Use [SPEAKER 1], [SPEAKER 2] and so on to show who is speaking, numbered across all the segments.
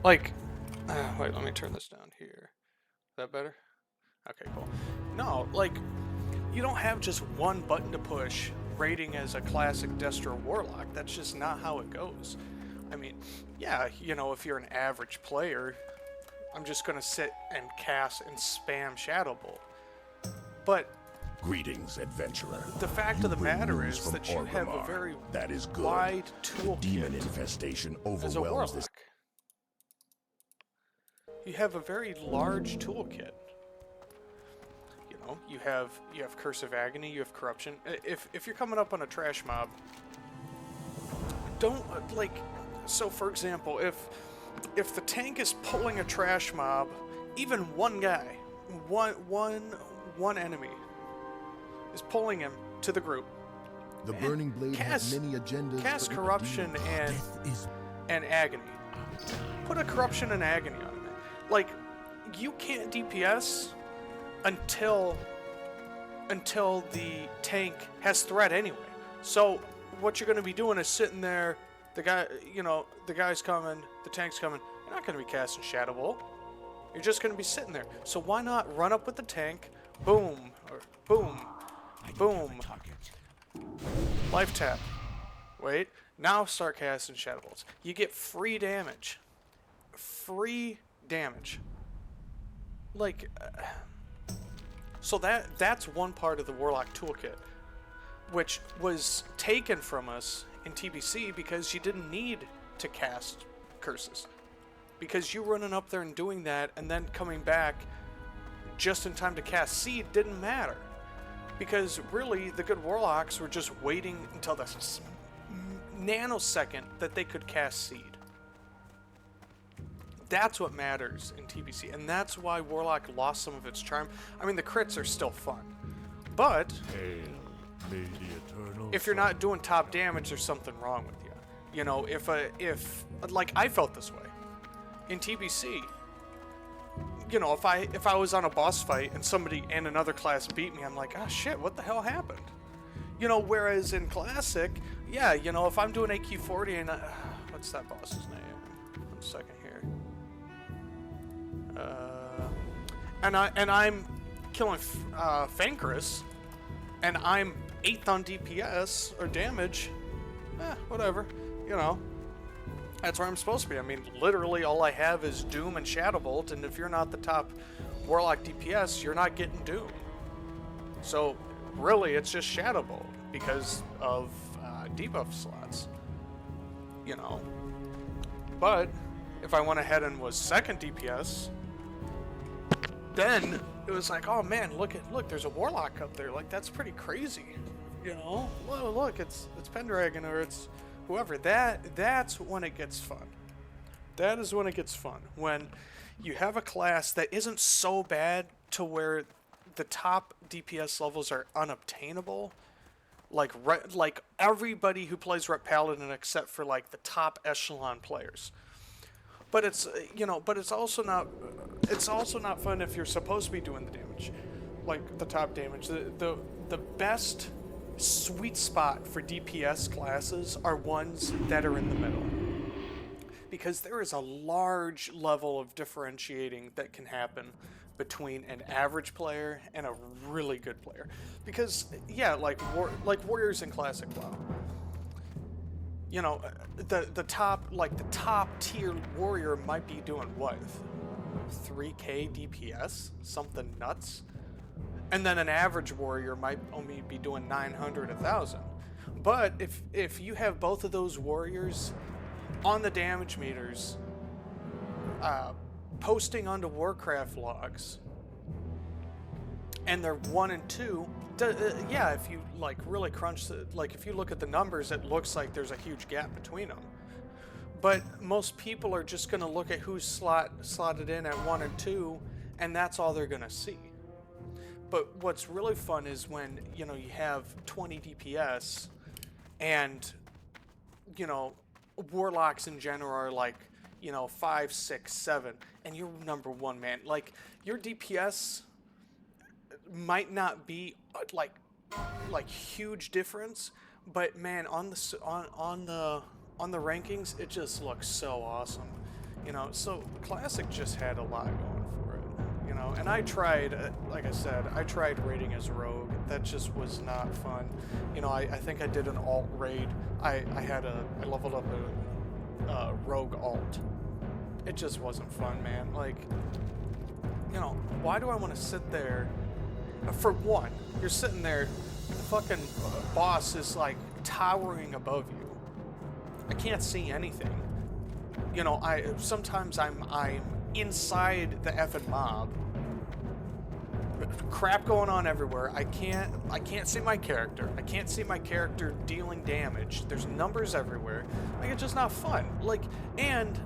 [SPEAKER 1] Like, wait, let me turn this down here. Is that better? Okay, cool. No, like, you don't have just one button to push rating as a classic Destro Warlock. That's just not how it goes. I mean, yeah, you know, if you're an average player, I'm just gonna sit and cast and spam Shadow Bolt. But
[SPEAKER 2] Greetings, adventurer.
[SPEAKER 1] the fact
[SPEAKER 2] You
[SPEAKER 1] of the
[SPEAKER 2] bring
[SPEAKER 1] matter
[SPEAKER 2] news
[SPEAKER 1] is
[SPEAKER 2] from
[SPEAKER 1] that you have a
[SPEAKER 2] Orgrimmar.
[SPEAKER 1] very
[SPEAKER 2] That is good.
[SPEAKER 1] wide
[SPEAKER 2] Demon
[SPEAKER 1] toolkit
[SPEAKER 2] infestation
[SPEAKER 1] as a
[SPEAKER 2] overwhelms
[SPEAKER 1] Warlock.
[SPEAKER 2] this.
[SPEAKER 1] You have a very large toolkit. You know, you have Curse of Agony, you have Corruption. If you're coming up on a trash mob, don't like. So, for example, if the tank is pulling a trash mob, even one guy, one enemy is pulling him to the group.
[SPEAKER 3] The Burning Blade has many agendas.
[SPEAKER 1] Cast
[SPEAKER 3] but
[SPEAKER 1] Corruption and Agony. Put a Corruption and Agony on him. Like, you can't DPS until the tank has threat anyway. So what you're going to be doing is sitting there. The guy, you know, the guy's coming, the tank's coming. You're not going to be casting Shadow Bolt. You're just going to be sitting there. So why not run up with the tank, boom, or boom, boom, life tap. Wait, now start casting Shadow Bolts. You get free damage. Free damage. Like, so that's one part of the Warlock toolkit, which was taken from us in TBC because you didn't need to cast curses. Because you running up there and doing that and then coming back just in time to cast Seed didn't matter. Because really, the good Warlocks were just waiting until the nanosecond that they could cast Seed. That's what matters in TBC, and that's why Warlock lost some of its charm. I mean, the crits are still fun, but if you're not doing top damage, there's something wrong with you. You know, if like I felt this way in TBC. You know, if I was on a boss fight and somebody in another class beat me, I'm like, ah, shit, what the hell happened? You know, whereas in Classic, yeah, you know, if I'm doing AQ40 and what's that boss's name? 1 second here. And I'm killing Fankris, and I'm 8th on DPS or damage. Whatever, you know. That's where I'm supposed to be. I mean, literally all I have is Doom and Shadow Bolt, and if you're not the top Warlock DPS, you're not getting Doom. So, really, it's just Shadow Bolt because of debuff slots. You know. But, if I went ahead and was 2nd DPS, then it was like, oh man, look, there's a Warlock up there. Like, that's pretty crazy. You know? Well, look, it's Pendragon, or it's whoever. That's when it gets fun. That is when it gets fun. When you have a class that isn't so bad to where the top DPS levels are unobtainable. Like everybody who plays Rep Paladin except for like the top echelon players. But it's but it's also not fun if you're supposed to be doing the damage. Like the top damage. The best sweet spot for DPS classes are ones that are in the middle, because there is a large level of differentiating that can happen between an average player and a really good player. Because yeah, like warriors in Classic WoW, you know, the top tier warrior might be doing what, 3k DPS, something nuts. And then an average warrior might only be doing 900, 1,000. But if you have both of those warriors on the damage meters, posting onto Warcraft logs, and they're 1 and 2, yeah, if you like really crunch if you look at the numbers, it looks like there's a huge gap between them. But most people are just going to look at who's slotted in at 1 and 2, and that's all they're going to see. But what's really fun is when, you know, you have 20 DPS and, you know, Warlocks in general are like, you know, 5, 6, 7, and you're number 1, man. Like, your DPS might not be like huge difference, but man, on the rankings, it just looks so awesome. You know, so Classic just had a lot going for it. You know, and I tried, like I said, I tried raiding as Rogue. That just was not fun. You know, I think I did an alt raid. I leveled up a Rogue alt. It just wasn't fun, man. Like, you know, why do I want to sit there? For one, you're sitting there, the fucking boss is like towering above you. I can't see anything. You know, sometimes I'm inside the effing mob. Crap going on everywhere. I can't see my character. I can't see my character dealing damage. There's numbers everywhere. Like, it's just not fun. Like, and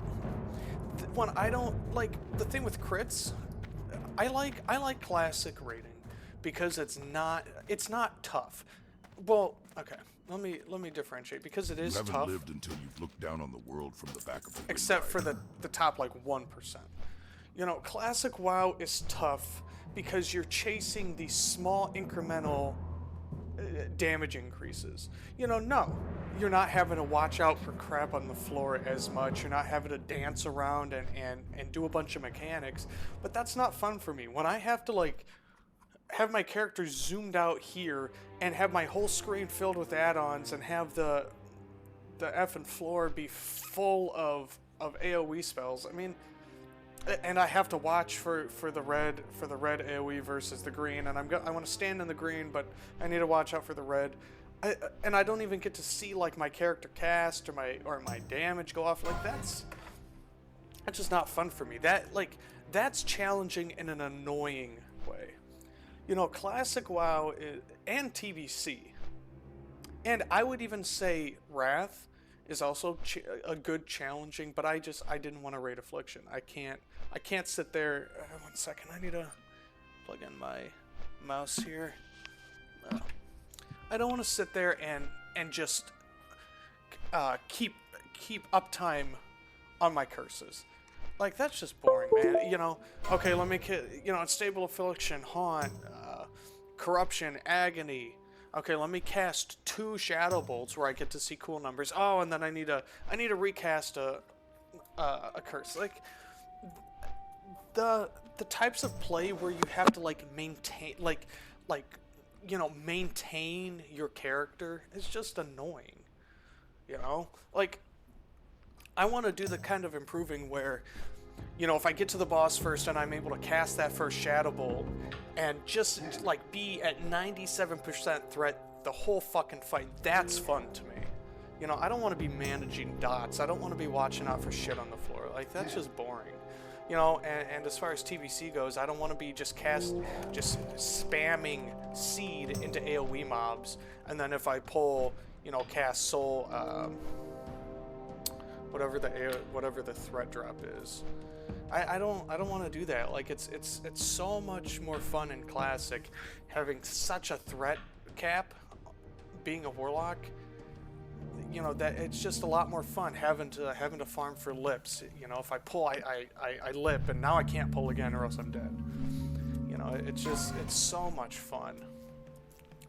[SPEAKER 1] when I don't like the thing with crits, I like classic raiding because it's not tough. Well, okay. Let me differentiate, because it is
[SPEAKER 2] You
[SPEAKER 1] tough.
[SPEAKER 2] haven't lived until you've looked down on the world from the back of a
[SPEAKER 1] Except for
[SPEAKER 2] windbag.
[SPEAKER 1] the top like 1%. You know, classic WoW is tough because you're chasing these small incremental damage increases. You know, no, you're not having to watch out for crap on the floor as much. You're not having to dance around and do a bunch of mechanics. But that's not fun for me. When I have to like have my character zoomed out here and have my whole screen filled with add-ons and have the effing floor be full of AoE spells. I mean, and I have to watch for the red AoE versus the green, and I want to stand in the green, but I need to watch out for the red. And I don't even get to see like my character cast or my damage go off. Like, that's just not fun for me. That's challenging in an annoying way. You know, classic WoW and TBC, and I would even say Wrath is also a good challenging, but I didn't want to raid Affliction. I can't sit there. 1 second, I need to plug in my mouse here. I don't want to sit there and just keep uptime on my curses. Like, that's just boring, man. You know, okay, let me, Unstable Affliction, Haunt, Corruption, Agony. Okay, let me cast 2 Shadow Bolts where I get to see cool numbers. Oh, and then I need to recast a curse. Like, the types of play where you have to like maintain, maintain your character is just annoying. You know, like, I want to do the kind of improving where, you know, if I get to the boss first and I'm able to cast that first Shadow Bolt and just like be at 97% threat the whole fucking fight, that's fun to me. You know, I don't want to be managing dots. I don't want to be watching out for shit on the floor. Like, that's just boring. You know, and as far as TBC goes, I don't want to be just spamming seed into AoE mobs, and then if I pull, you know, cast soul, whatever the threat drop is. I don't want to do that. Like, it's so much more fun in Classic having such a threat cap, being a Warlock. You know, that it's just a lot more fun having to farm for lips. You know, if I pull, I lip, and now I can't pull again or else I'm dead. You know, it's so much fun.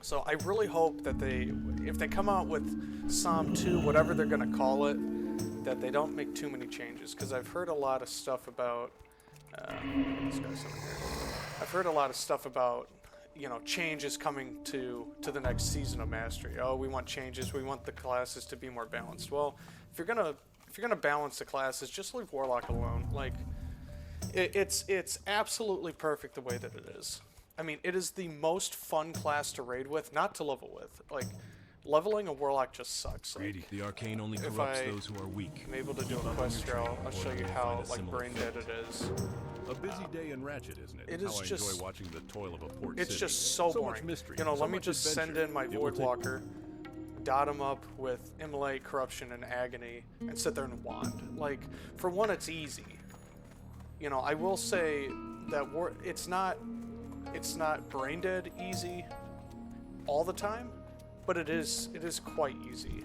[SPEAKER 1] So I really hope that if they come out with Psalm 2, whatever they're gonna call it, that they don't make too many changes, because I've heard a lot of stuff about this guy's over here. I've heard a lot of stuff about, you know, changes coming to the next season of Mastery. Oh, we want changes. We want the classes to be more balanced. Well, if you're gonna balance the classes, just leave Warlock alone. Like, it's absolutely perfect the way that it is. I mean, it is the most fun class to raid with, not to level with. Like, leveling a Warlock just sucks. Like,
[SPEAKER 4] the arcane only corrupts those who are weak.
[SPEAKER 1] I'm able to do a quest here. I'll show you how like brain dead it is.
[SPEAKER 5] A busy day in Ratchet, isn't it?
[SPEAKER 1] It is
[SPEAKER 5] how I
[SPEAKER 1] just
[SPEAKER 5] enjoy watching the toil of a port
[SPEAKER 1] It's
[SPEAKER 5] city.
[SPEAKER 1] just so
[SPEAKER 5] much
[SPEAKER 1] boring.
[SPEAKER 5] mystery,
[SPEAKER 1] You know,
[SPEAKER 5] so
[SPEAKER 1] let me
[SPEAKER 5] much
[SPEAKER 1] just send
[SPEAKER 5] adventure.
[SPEAKER 1] in my
[SPEAKER 5] It will take-
[SPEAKER 1] Voidwalker, dot him up with Immolate, Corruption, and Agony, and sit there and wand. Like, for one, it's easy. You know, I will say that it's not brain dead easy all the time, but it is quite easy.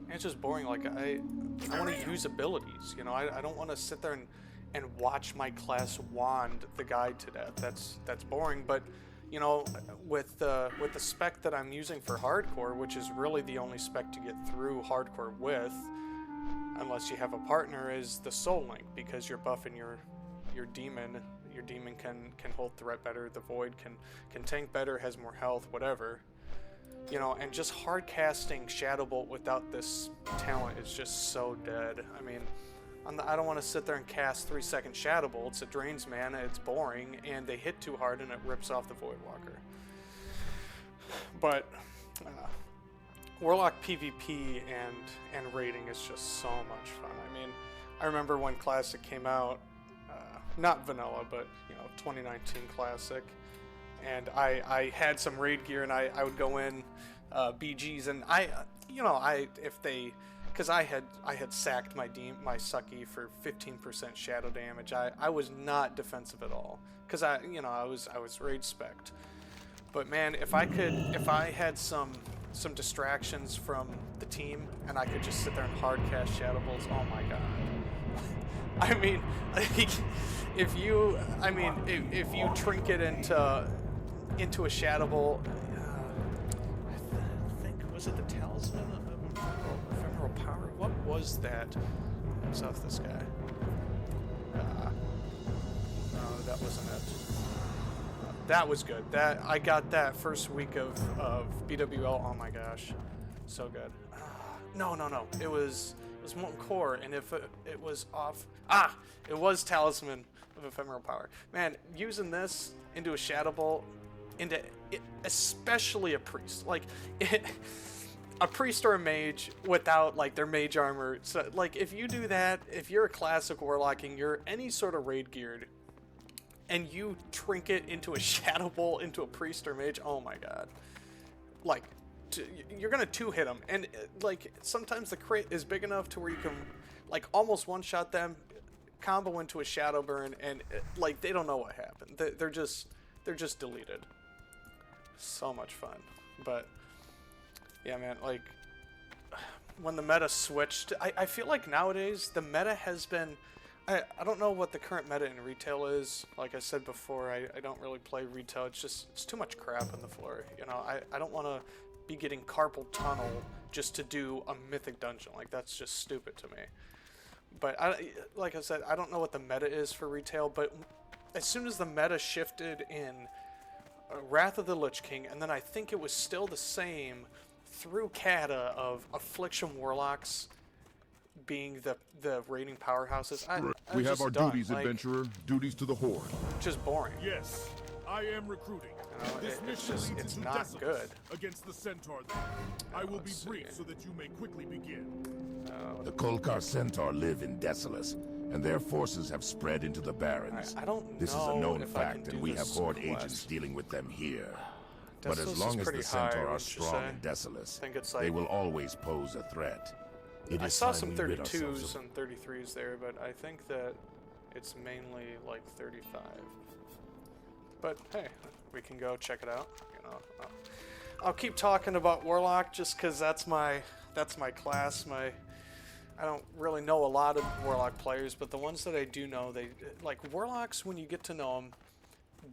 [SPEAKER 1] It's just boring. Like, I want to use abilities. You know, I don't want to sit there and watch my class wand the guy to death. That's boring. But, you know, with the spec that I'm using for hardcore, which is really the only spec to get through hardcore with, unless you have a partner, is the soul link, because you're buffing your demon. Your demon can hold threat better. The void can tank better, has more health, whatever. You know, and just hard casting Shadow Bolt without this talent is just so dead. I mean, I don't want to sit there and cast 3-second Shadow Bolts. It drains mana, it's boring, and they hit too hard and it rips off the Void Walker. But Warlock PvP and raiding is just so much fun. I mean, I remember when Classic came out, not vanilla, but, you know, 2019 Classic, and I had some raid gear, and I would go in BGs, and because I had sacked my Sucky for 15% shadow damage. I was not defensive at all, because I was raid spec'd. But man, if I had some distractions from the team, and I could just sit there and hard cast Shadow Bolts, oh my god. I mean, if you trinket into a Shadow Bolt, I think, was it the Talisman of Ephemeral Power? What was that? What's off this guy? No, that wasn't it. That was good. I got that first week of BWL. Oh my gosh, so good. No. It was Molten Core, and if it was off, it was Talisman of Ephemeral Power. Man, using this into a Shadow Bolt, especially a priest, like a priest or a mage without like their mage armor. So like if you do that, if you're a Classic Warlock and you're any sort of raid geared, and you trinket into a Shadow Bolt into a priest or mage, oh my god, like you're gonna 2-hit them, and like sometimes the crit is big enough to where you can like almost one-shot them, combo into a Shadow Burn, and like they don't know what happened. They're just deleted. So much fun. But yeah, man, like when the meta switched, I feel like nowadays the meta has been, I don't know what the current meta in retail is. Like I said before, I don't really play retail. It's too much crap on the floor. You know, I don't want to be getting carpal tunnel just to do a mythic dungeon. Like that's just stupid to me. But like I said, I don't know what the meta is for retail, but as soon as the meta shifted in Wrath of the Lich King, and then I think it was still the same through Kata of Affliction Warlocks being the raiding powerhouses.
[SPEAKER 2] We have our
[SPEAKER 1] done.
[SPEAKER 2] duties,
[SPEAKER 1] like,
[SPEAKER 2] adventurer. Duties to the Horde.
[SPEAKER 1] Just boring.
[SPEAKER 5] Yes, I am recruiting.
[SPEAKER 1] You know, it's not good.
[SPEAKER 5] Against the Centaur there. I will be brief so that you may quickly begin.
[SPEAKER 2] The Kolkar Centaur live in Desolus, and their forces have spread into the Barrens.
[SPEAKER 1] I don't
[SPEAKER 2] This
[SPEAKER 1] know
[SPEAKER 2] is a known
[SPEAKER 1] if I can
[SPEAKER 2] fact,
[SPEAKER 1] do
[SPEAKER 2] and we have
[SPEAKER 1] this
[SPEAKER 2] Horde
[SPEAKER 1] quest.
[SPEAKER 2] agents dealing with them here. But
[SPEAKER 1] Desolus
[SPEAKER 2] as long
[SPEAKER 1] is
[SPEAKER 2] as
[SPEAKER 1] pretty
[SPEAKER 2] the Centaur
[SPEAKER 1] high,
[SPEAKER 2] are
[SPEAKER 1] wouldn't you
[SPEAKER 2] strong
[SPEAKER 1] say?
[SPEAKER 2] in Desolus,
[SPEAKER 1] I think it's
[SPEAKER 2] they
[SPEAKER 1] like,
[SPEAKER 2] will always pose a threat. It
[SPEAKER 1] I
[SPEAKER 2] is
[SPEAKER 1] saw
[SPEAKER 2] time
[SPEAKER 1] some
[SPEAKER 2] we rid ourselves
[SPEAKER 1] 32s
[SPEAKER 2] of-
[SPEAKER 1] and 33s there, but I think that it's mainly like 35. But hey, we can go check it out. You know, I'll keep talking about Warlock just because that's my class. I don't really know a lot of Warlock players, but the ones that I do know, they like Warlocks. When you get to know them,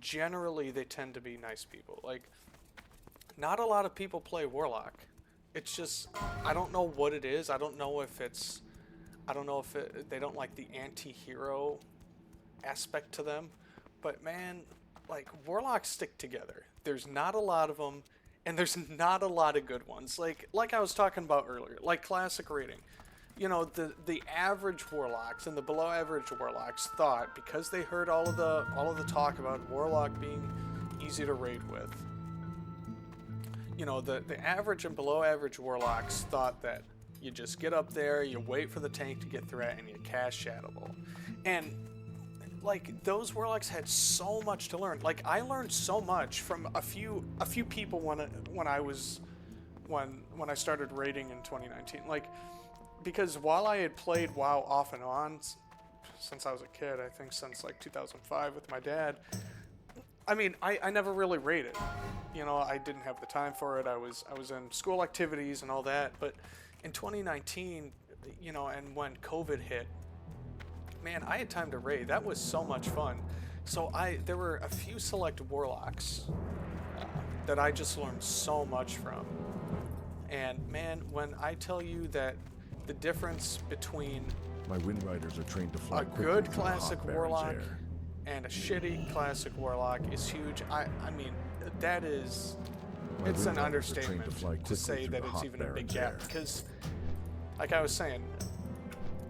[SPEAKER 1] generally they tend to be nice people. Like, not a lot of people play Warlock. It's just, I don't know what it is. I don't know if they don't like the anti-hero aspect to them. But man, like, Warlocks stick together. There's not a lot of them, and there's not a lot of good ones. Like I was talking about earlier, like Classic rating. You know, the average Warlocks and the below average Warlocks thought, because they heard all of the talk about Warlock being easy to raid with. You know, the average and below average Warlocks thought that you just get up there, you wait for the tank to get threat, and you cast Shadow Bolt. And like, those Warlocks had so much to learn. Like, I learned so much from a few people when I started raiding in 2019. Like, because while I had played WoW off and on since I was a kid, I think since like 2005 with my dad, I mean, I never really raided. You know, I didn't have the time for it. I was in school activities and all that. But in 2019, you know, and when COVID hit, man, I had time to raid. That was so much fun. So there were a few select Warlocks that I just learned so much from. And man, when I tell you that the difference between
[SPEAKER 3] My wind riders are trained to fly
[SPEAKER 1] a
[SPEAKER 3] quickly
[SPEAKER 1] good
[SPEAKER 3] through
[SPEAKER 1] classic
[SPEAKER 3] hot Baron's
[SPEAKER 1] warlock
[SPEAKER 3] air.
[SPEAKER 1] and a shitty classic warlock is huge. I mean, that is,
[SPEAKER 3] My
[SPEAKER 1] it's
[SPEAKER 3] wind
[SPEAKER 1] an
[SPEAKER 3] riders are trained
[SPEAKER 1] understatement
[SPEAKER 3] to fly
[SPEAKER 1] to
[SPEAKER 3] quickly
[SPEAKER 1] say
[SPEAKER 3] through
[SPEAKER 1] that
[SPEAKER 3] the
[SPEAKER 1] it's
[SPEAKER 3] hot
[SPEAKER 1] even a big
[SPEAKER 3] Baron's
[SPEAKER 1] gap
[SPEAKER 3] air.
[SPEAKER 1] because, like I was saying,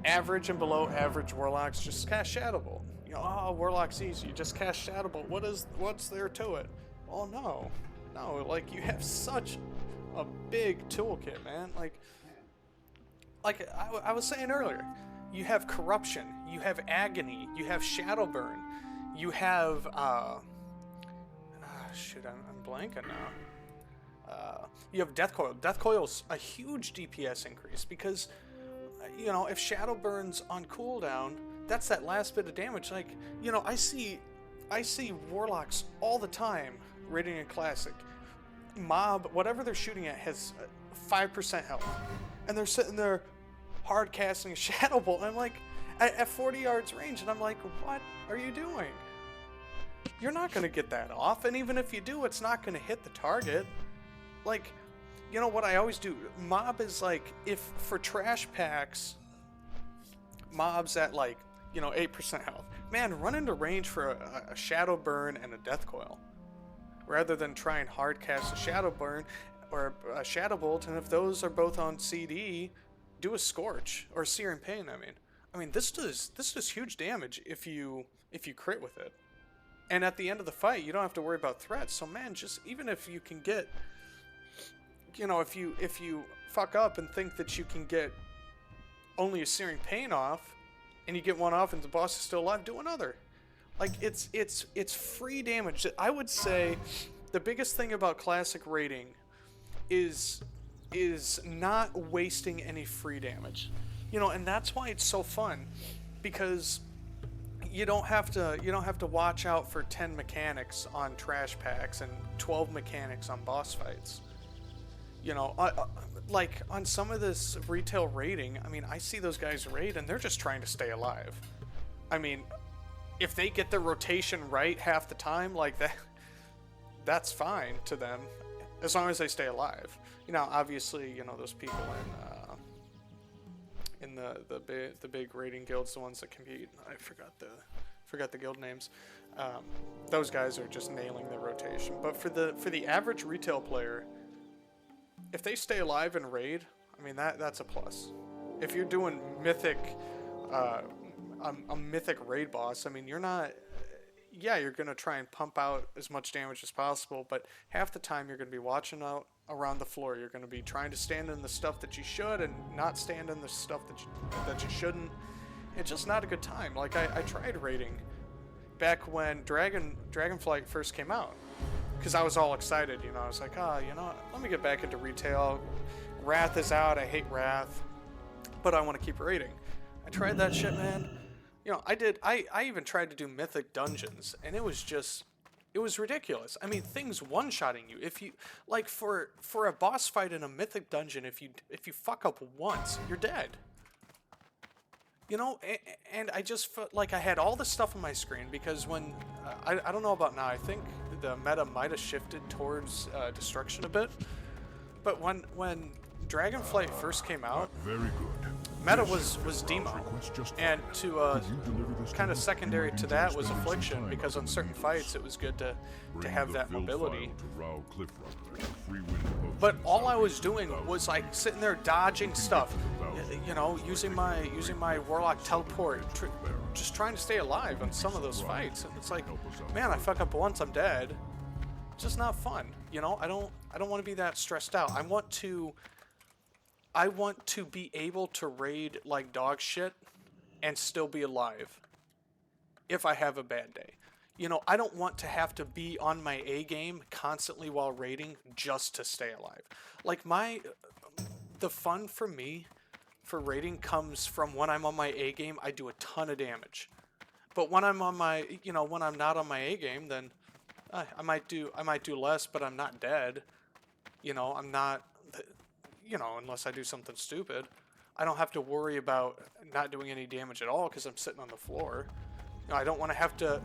[SPEAKER 1] average and below average warlocks just cast Shadow Bolt. You know, oh, warlock's easy. You just cast Shadow Bolt. What's there to it? Oh no, like you have such a big toolkit, man. Like I was saying earlier, you have corruption, you have agony, you have shadow burn, you have shit, I'm blanking now. You have death coil. Death coil's a huge DPS increase because you know, if shadow burns on cooldown, that's that last bit of damage. Like, you know, I see warlocks all the time raiding a classic. Mob, whatever they're shooting at, has 5% health, and they're sitting there hard casting a shadow bolt. And I'm like, at 40 yards range, and I'm like, what are you doing? You're not gonna get that off, and even if you do, it's not gonna hit the target. Like, you know what I always do? Mob is like, if for trash packs, mobs at like, you know, 8% health. Man, run into range for a shadow burn and a death coil, rather than try and hard cast a shadow burn or a shadow bolt. And if those are both on CD, do a scorch or searing pain. I mean, this does huge damage if you crit with it. And at the end of the fight, you don't have to worry about threats. So man, just even if you can get, you know, if you fuck up and think that you can get only a searing pain off, and you get one off and the boss is still alive, do another. Like, it's free damage. I would say the biggest thing about classic raiding is not wasting any free damage. You know, and that's why it's so fun, because you don't have to watch out for 10 mechanics on trash packs and 12 mechanics on boss fights. You know, like on some of this retail raiding, I mean, I see those guys raid and they're just trying to stay alive. I mean, if they get their rotation right half the time, like that's fine to them, as long as they stay alive. You know, obviously, you know, those people in the big raiding guilds, the ones that compete. I forgot the guild names. Those guys are just nailing the rotation. But for the average retail player, if they stay alive and raid, I mean, that's a plus. If you're doing mythic, a mythic raid boss, I mean, you're not. Yeah, you're gonna try and pump out as much damage as possible, but half the time you're gonna be watching out around the floor. You're gonna be trying to stand in the stuff that you should and not stand in the stuff that you shouldn't. It's just not a good time. Like I tried raiding back when Dragonflight first came out, because I was all excited, you know. I was like, you know, let me get back into retail. Wrath is out. I hate Wrath, but I want to keep raiding. I tried that shit, man. You know, I even tried to do mythic dungeons, and it was ridiculous. I mean, things one-shotting you. If you, like, for a boss fight in a mythic dungeon, if you fuck up once, you're dead. You know, and I just felt like I had all this stuff on my screen, because when, I don't know about now, I think the meta might have shifted towards destruction a bit, but when Dragonflight first came out,
[SPEAKER 5] Very good.
[SPEAKER 1] meta was demo, and to kind of secondary to that was affliction, because on certain fights it was good to have that mobility. But all I was doing was like sitting there dodging stuff, you know, using my warlock teleport, just trying to stay alive on some of those fights. And it's like, man, I fuck up once, I'm dead. It's just not fun, you know. I don't want to be that stressed out. I want to be able to raid like dog shit and still be alive if I have a bad day. You know, I don't want to have to be on my A game constantly while raiding just to stay alive. Like the fun for me for raiding comes from when I'm on my A game, I do a ton of damage. But when I'm on my, you know, when I'm not on my A game, then I might do less, but I'm not dead. You know, I'm not, you know, unless I do something stupid. I don't have to worry about not doing any damage at all because I'm sitting on the floor. You know, I don't want to have to,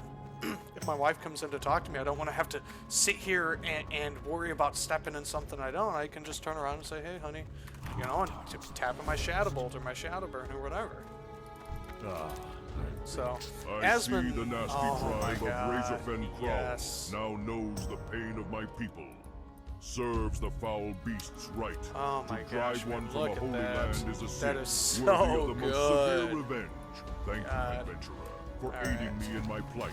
[SPEAKER 1] if my wife comes in to talk to me, I don't want to have to sit here and worry about stepping in something I don't. I can just turn around and say, hey, honey, you know, and tap my Shadow Bolt or my Shadow Burn or whatever. So,
[SPEAKER 5] I
[SPEAKER 1] Asmund,
[SPEAKER 5] see the nasty
[SPEAKER 1] oh my
[SPEAKER 5] tribe of
[SPEAKER 1] God,
[SPEAKER 5] Razorfen Claw
[SPEAKER 1] yes.
[SPEAKER 5] now knows the pain of my people. Serves the foul beasts right.
[SPEAKER 1] Oh my
[SPEAKER 5] to drive
[SPEAKER 1] gosh,
[SPEAKER 5] one
[SPEAKER 1] man,
[SPEAKER 5] from
[SPEAKER 1] look
[SPEAKER 5] a
[SPEAKER 1] at
[SPEAKER 5] holy
[SPEAKER 1] that.
[SPEAKER 5] land is a sin
[SPEAKER 1] That is so
[SPEAKER 5] worthy of the most
[SPEAKER 1] good.
[SPEAKER 5] severe revenge. Thank you, adventurer, for aiding me in my plight.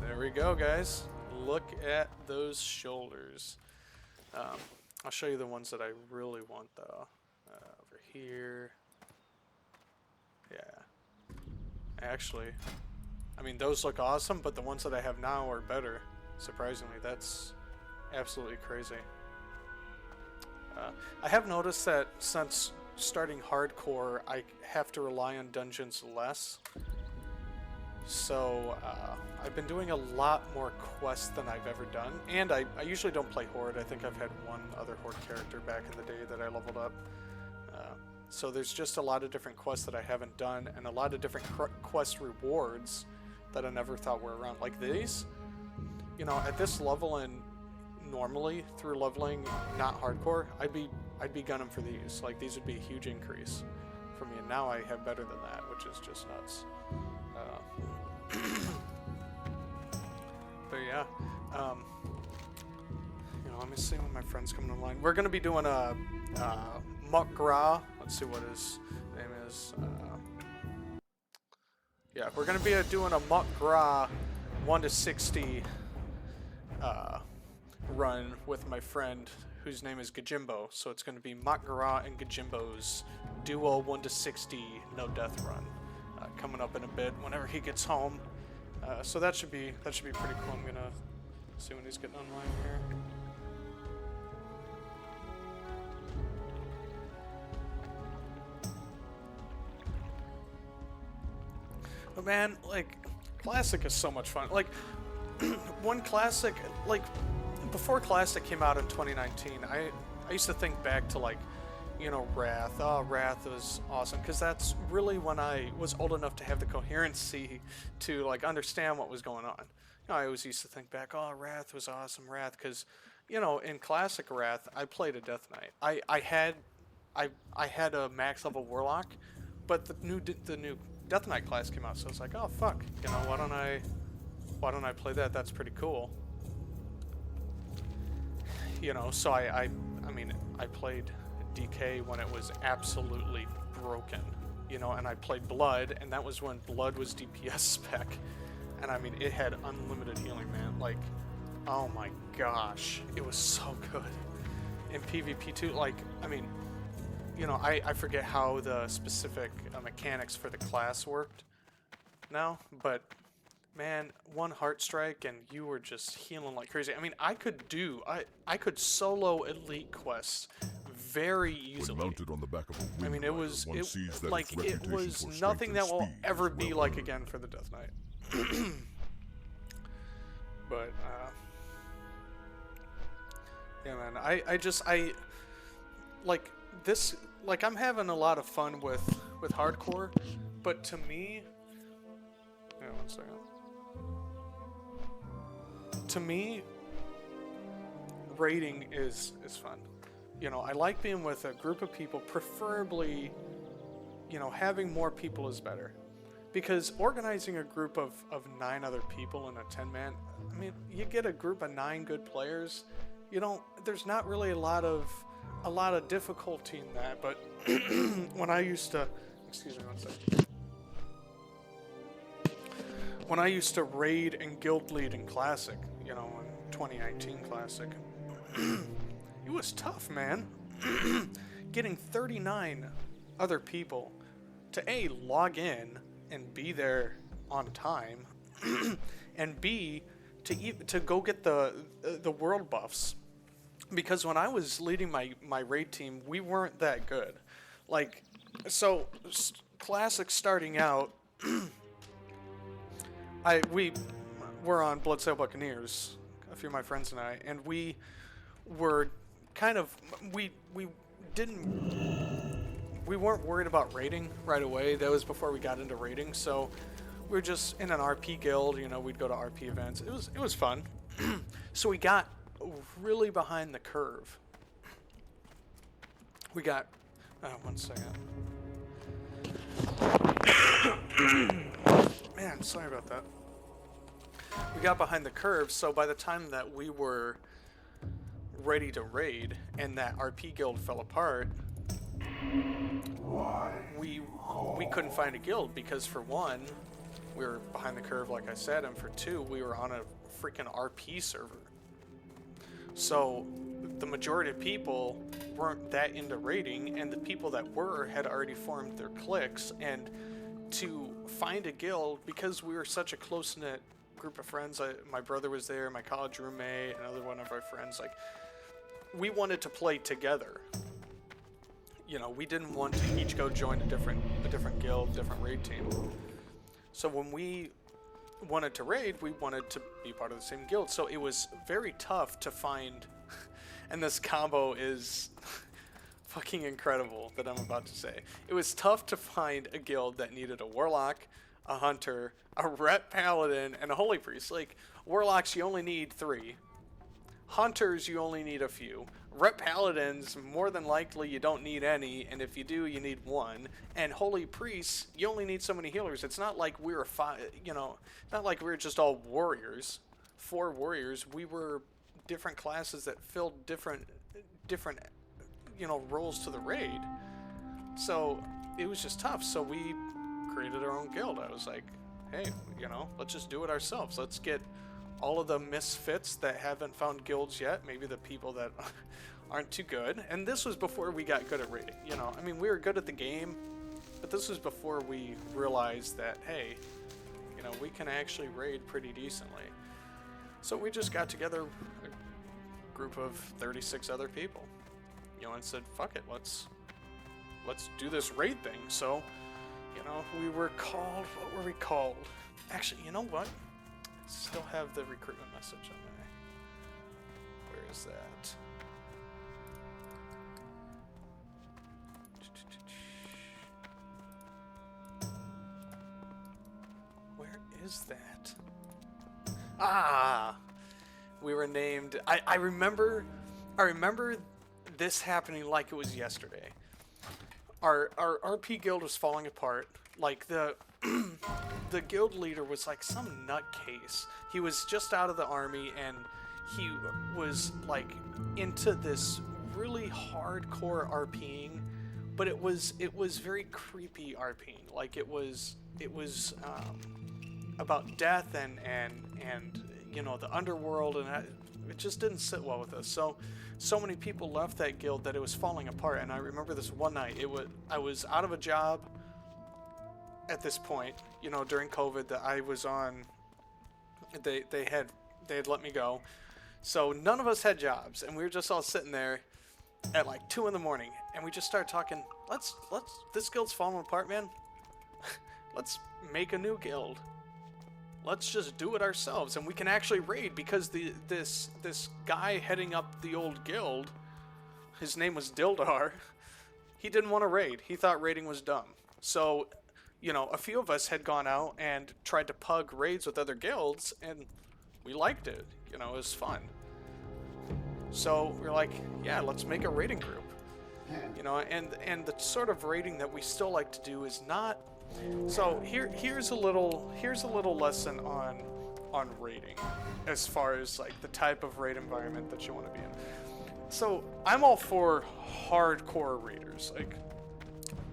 [SPEAKER 1] There we go, guys. Look at those shoulders. I'll show you the ones that I really want, though. Over here. Yeah. Actually, I mean, those look awesome, but the ones that I have now are better. Surprisingly, that's absolutely crazy. I have noticed that since starting hardcore, I have to rely on dungeons less. So, I've been doing a lot more quests than I've ever done. And I usually don't play Horde. I think I've had one other Horde character back in the day that I leveled up. So there's just a lot of different quests that I haven't done, and a lot of different quest rewards that I never thought were around. Like these, you know, at this level and normally through leveling not hardcore, I'd be gunning for these. Like these would be a huge increase for me, and now I have better than that, which is just nuts. But yeah, you know, let me see when my friend's coming online. We're gonna be doing a Muckgra. Let's see what his name is. Yeah, we're gonna be doing a Muckgra 1 to 60 run with my friend whose name is Gajimbo. So it's gonna be Muckgra and Gajimbo's duo 1 to 60 no death run coming up in a bit whenever he gets home. So that should be pretty cool. I'm gonna see when he's getting online here. But man, like, Classic is so much fun. Like, one Classic, like, before Classic came out in 2019, I used to think back to, like, you know, Wrath. Oh, Wrath was awesome, because that's really when I was old enough to have the coherency to, like, understand what was going on. You know, I always used to think back, oh, Wrath was awesome, Wrath, because, you know, in Classic Wrath, I played a Death Knight. I had a max level Warlock, but the new Death Knight class came out, so it's like, oh fuck, you know, why don't I play that? That's pretty cool. You know, so I mean, I played DK when it was absolutely broken, you know, and I played Blood, and that was when Blood was DPS spec, and I mean, it had unlimited healing, man. Like, oh my gosh, it was so good. In PvP too, like, I mean, you know, I forget how the specific mechanics for the class worked now, but man, one Heart Strike and you were just healing like crazy. I mean, I could solo elite quests very easily.
[SPEAKER 5] When mounted on the back of a
[SPEAKER 1] I mean, it was nothing that will ever be like again for the Death Knight. But yeah, man, I like this, like, I'm having a lot of fun with hardcore, but to me, yeah, one second. To me, raiding is fun. You know, I like being with a group of people, preferably, you know, having more people is better. Because organizing a group of 9 other people in a 10-man, I mean, you get a group of 9 good players, you know, there's not really a lot of difficulty in that, but when I used to, excuse me one second. When I used to raid and guild lead in Classic, you know, in 2019 Classic, it was tough, man. Getting 39 other people to A, log in and be there on time, and B, to go get the world buffs. Because when I was leading my raid team, we weren't that good. Like, so Classic starting out, we were on Bloodsail Buccaneers, a few of my friends and I, and we were kind of, we weren't worried about raiding right away. That was before we got into raiding, so we were just in an RP guild. You know, we'd go to RP events. It was fun. So we got really behind the curve. We got 1 second. Man, sorry about that. We got behind the curve, so by the time that we were ready to raid and that RP guild fell apart, we couldn't find a guild because for one, we were behind the curve, like I said, and for two, we were on a freaking RP server. So the majority of people weren't that into raiding, and the people that were had already formed their cliques, and to find a guild, because we were such a close-knit group of friends, my brother was there, my college roommate, another one of our friends, like, we wanted to play together. You know, we didn't want to each go join a different guild, different raid team. So when we wanted to raid, we wanted to be part of the same guild. So it was very tough to find, and this combo is fucking incredible that I'm about to say. It was tough to find a guild that needed a warlock, a hunter, a rep paladin, and a holy priest. Like, warlocks, you only need 3. Hunters, you only need a few. Rep paladins, more than likely you don't need any, and if you do, you need 1. And holy priests, you only need so many healers. It's not like we were not like we were just all warriors. 4 warriors. We were different classes that filled different roles to the raid. So it was just tough. So we created our own guild. I was like, hey, let's just do it ourselves. Let's get all of the misfits that haven't found guilds yet, maybe the people that aren't too good. And this was before we got good at raiding. I mean, we were good at the game, but this was before we realized that, hey, we can actually raid pretty decently. So we just got together a group of 36 other people, and said, fuck it, let's do this raid thing. So, we were called, what were we called? Actually, you know what? Still have the recruitment message on my... Where is that? Where is that? Ah! We were named... I remember this happening like it was yesterday. Our RP guild was falling apart. Like, the guild leader was like some nutcase. He was just out of the army, and he was like into this really hardcore RPing, but it was very creepy RPing. Like, it was about death and the underworld, and it just didn't sit well with us. So many people left that guild that it was falling apart. And I remember this one night. I was out of a job at this point, during COVID that I was on. They had let me go, so none of us had jobs, and we were just all sitting there at like 2 in the morning, and we just started talking. Let's this guild's falling apart, man. Let's make a new guild. Let's just do it ourselves, and we can actually raid, because this guy heading up the old guild, his name was Dildar. He didn't want to raid. He thought raiding was dumb. So, a few of us had gone out and tried to pug raids with other guilds, and we liked it. It was fun. So we're like, yeah, let's make a raiding group. And the sort of raiding that we still like to do is not. So here's a little lesson on raiding, as far as like the type of raid environment that you want to be in. So I'm all for hardcore raiders. Like,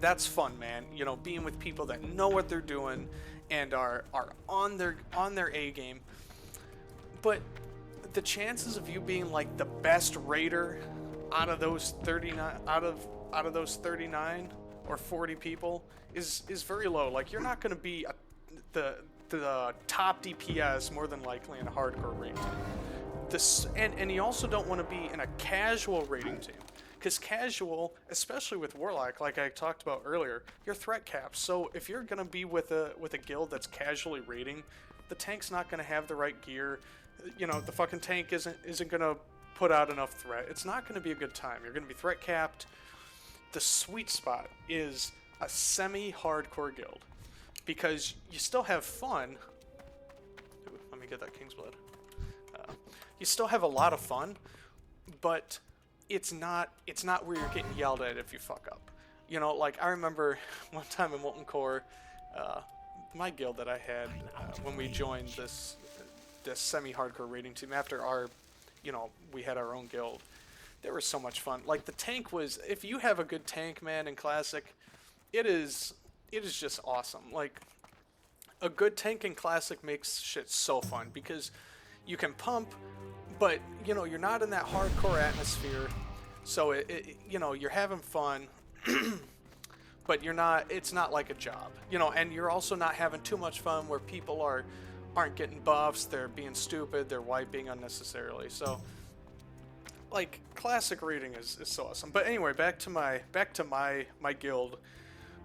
[SPEAKER 1] that's fun, man. Being with people that know what they're doing and are on their A game. But the chances of you being like the best raider out of those 39 out of those 39 or 40 people is very low. Like, you're not going to be the top DPS more than likely in a hardcore raid team. And you also don't want to be in a casual raiding team. Because casual, especially with Warlock, like I talked about earlier, you're threat capped. So if you're going to be with a guild that's casually raiding, the tank's not going to have the right gear. The fucking tank isn't going to put out enough threat. It's not going to be a good time. You're going to be threat capped. The sweet spot is a semi-hardcore guild. because you still have fun. Ooh, let me get that King's Blood. You still have a lot of fun, but it's not where you're getting yelled at if you fuck up. You know, like I remember one time in Molten Core, my guild that I had when we joined this semi-hardcore raiding team after our, we had our own guild. They were so much fun. Like the tank was, if you have a good tank, man, in Classic, it is just awesome. Like a good tank in Classic makes shit so fun because you can pump, but you're not in that hardcore atmosphere, so you're having fun, but it's not like a job, and you're also not having too much fun where people aren't getting buffs, they're being stupid, they're wiping unnecessarily. So like Classic raiding is so awesome. But anyway, back to my guild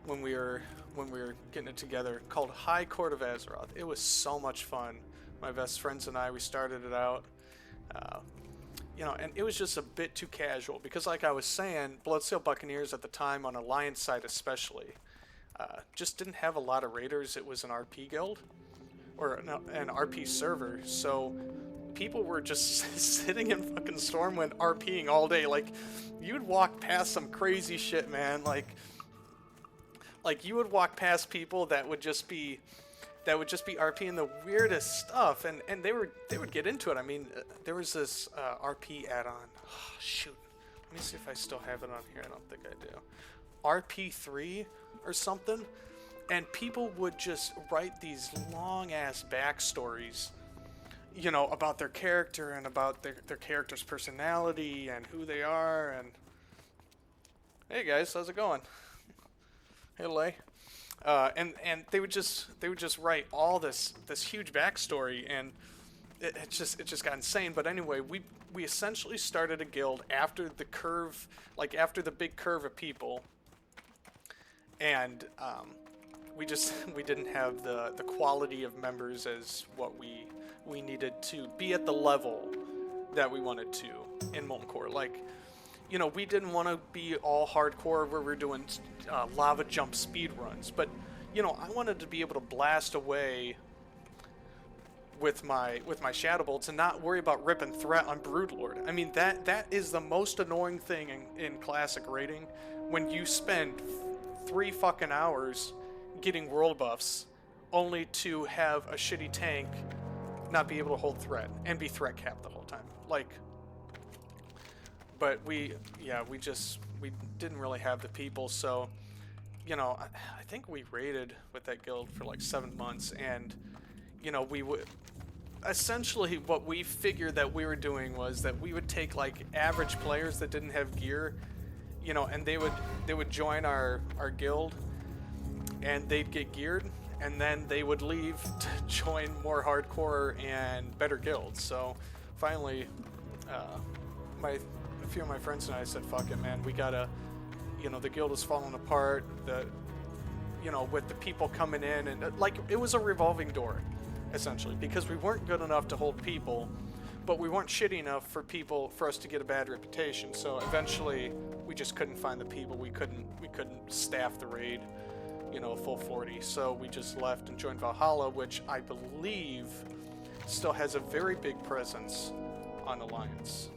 [SPEAKER 1] when we were getting it together, called High Court of Azeroth. It was so much fun. My best friends and I, we started it out, and it was just a bit too casual because, like I was saying, Bloodsail Buccaneers at the time, on Alliance side especially, just didn't have a lot of raiders. It was an RP guild, or an RP server, so people were just sitting in fucking Stormwind RPing all day. Like, you'd walk past some crazy shit, man. Like you would walk past people that would just be RPing the weirdest stuff, and they would get into it. I mean, there was this RP add-on. Oh, shoot, let me see if I still have it on here. I don't think I do. RP3 or something, and people would just write these long-ass backstories, about their character and about their character's personality and who they are. And hey guys, how's it going? Hey, Lay. And they would just write all this huge backstory, and it just got insane. But anyway, we essentially started a guild after the curve, like after the big curve of people, and we didn't have the quality of members as what we needed to be at the level that we wanted to in Molten Core. Like, we didn't want to be all hardcore where we're doing lava jump speed runs, but I wanted to be able to blast away with my shadow bolts and not worry about rip and threat on Broodlord. I mean, that is the most annoying thing in Classic raiding, when you spend 3 fucking hours getting world buffs only to have a shitty tank not be able to hold threat and be threat capped the whole time. Like, but we didn't really have the people, so I think we raided with that guild for like 7 months, and we would essentially, what we figured that we were doing was that we would take like average players that didn't have gear, and they would join our guild, and they'd get geared, and then they would leave to join more hardcore and better guilds. So finally, a few of my friends and I said, fuck it, man, we gotta, the guild is falling apart, with the people coming in, and like, it was a revolving door, essentially, because we weren't good enough to hold people, but we weren't shitty enough for us to get a bad reputation. So eventually, we just couldn't find the people. We couldn't staff the raid, full 40. So we just left and joined Valhalla, which I believe still has a very big presence on Alliance.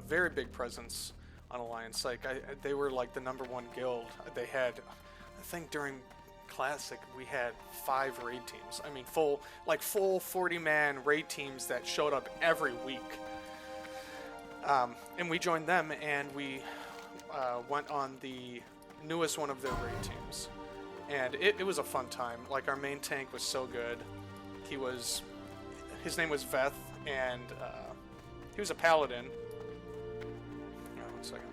[SPEAKER 1] Very big presence on Alliance. Like, they were like the #1 guild. They had, I think during Classic, we had 5 raid teams. I mean, full 40-man raid teams that showed up every week. And we joined them, and we went on the newest one of their raid teams. And it was a fun time. Like, our main tank was so good. His name was Veth, and he was a paladin. One second.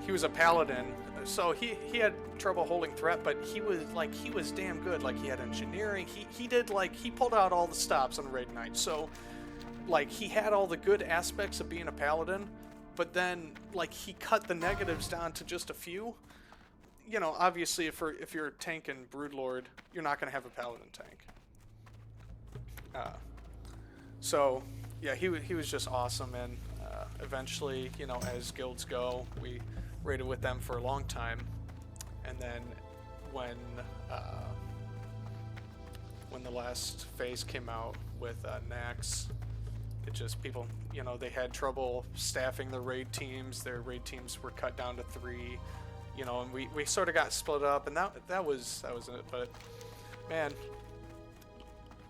[SPEAKER 1] He was a paladin, so he had trouble holding threat, but he was damn good. Like, he had engineering. He pulled out all the stops on raid night. So, like, he had all the good aspects of being a paladin, but then, like, he cut the negatives down to just a few. Obviously, if you're tanking Broodlord, you're not gonna have a paladin tank. So yeah, he was just awesome, and eventually, you know, as guilds go, we raided with them for a long time, and then when the last phase came out with Nax, it just, people, you know, they had trouble staffing the raid teams. Their raid teams were cut down to 3, you know, and we sort of got split up, and that was it. But man,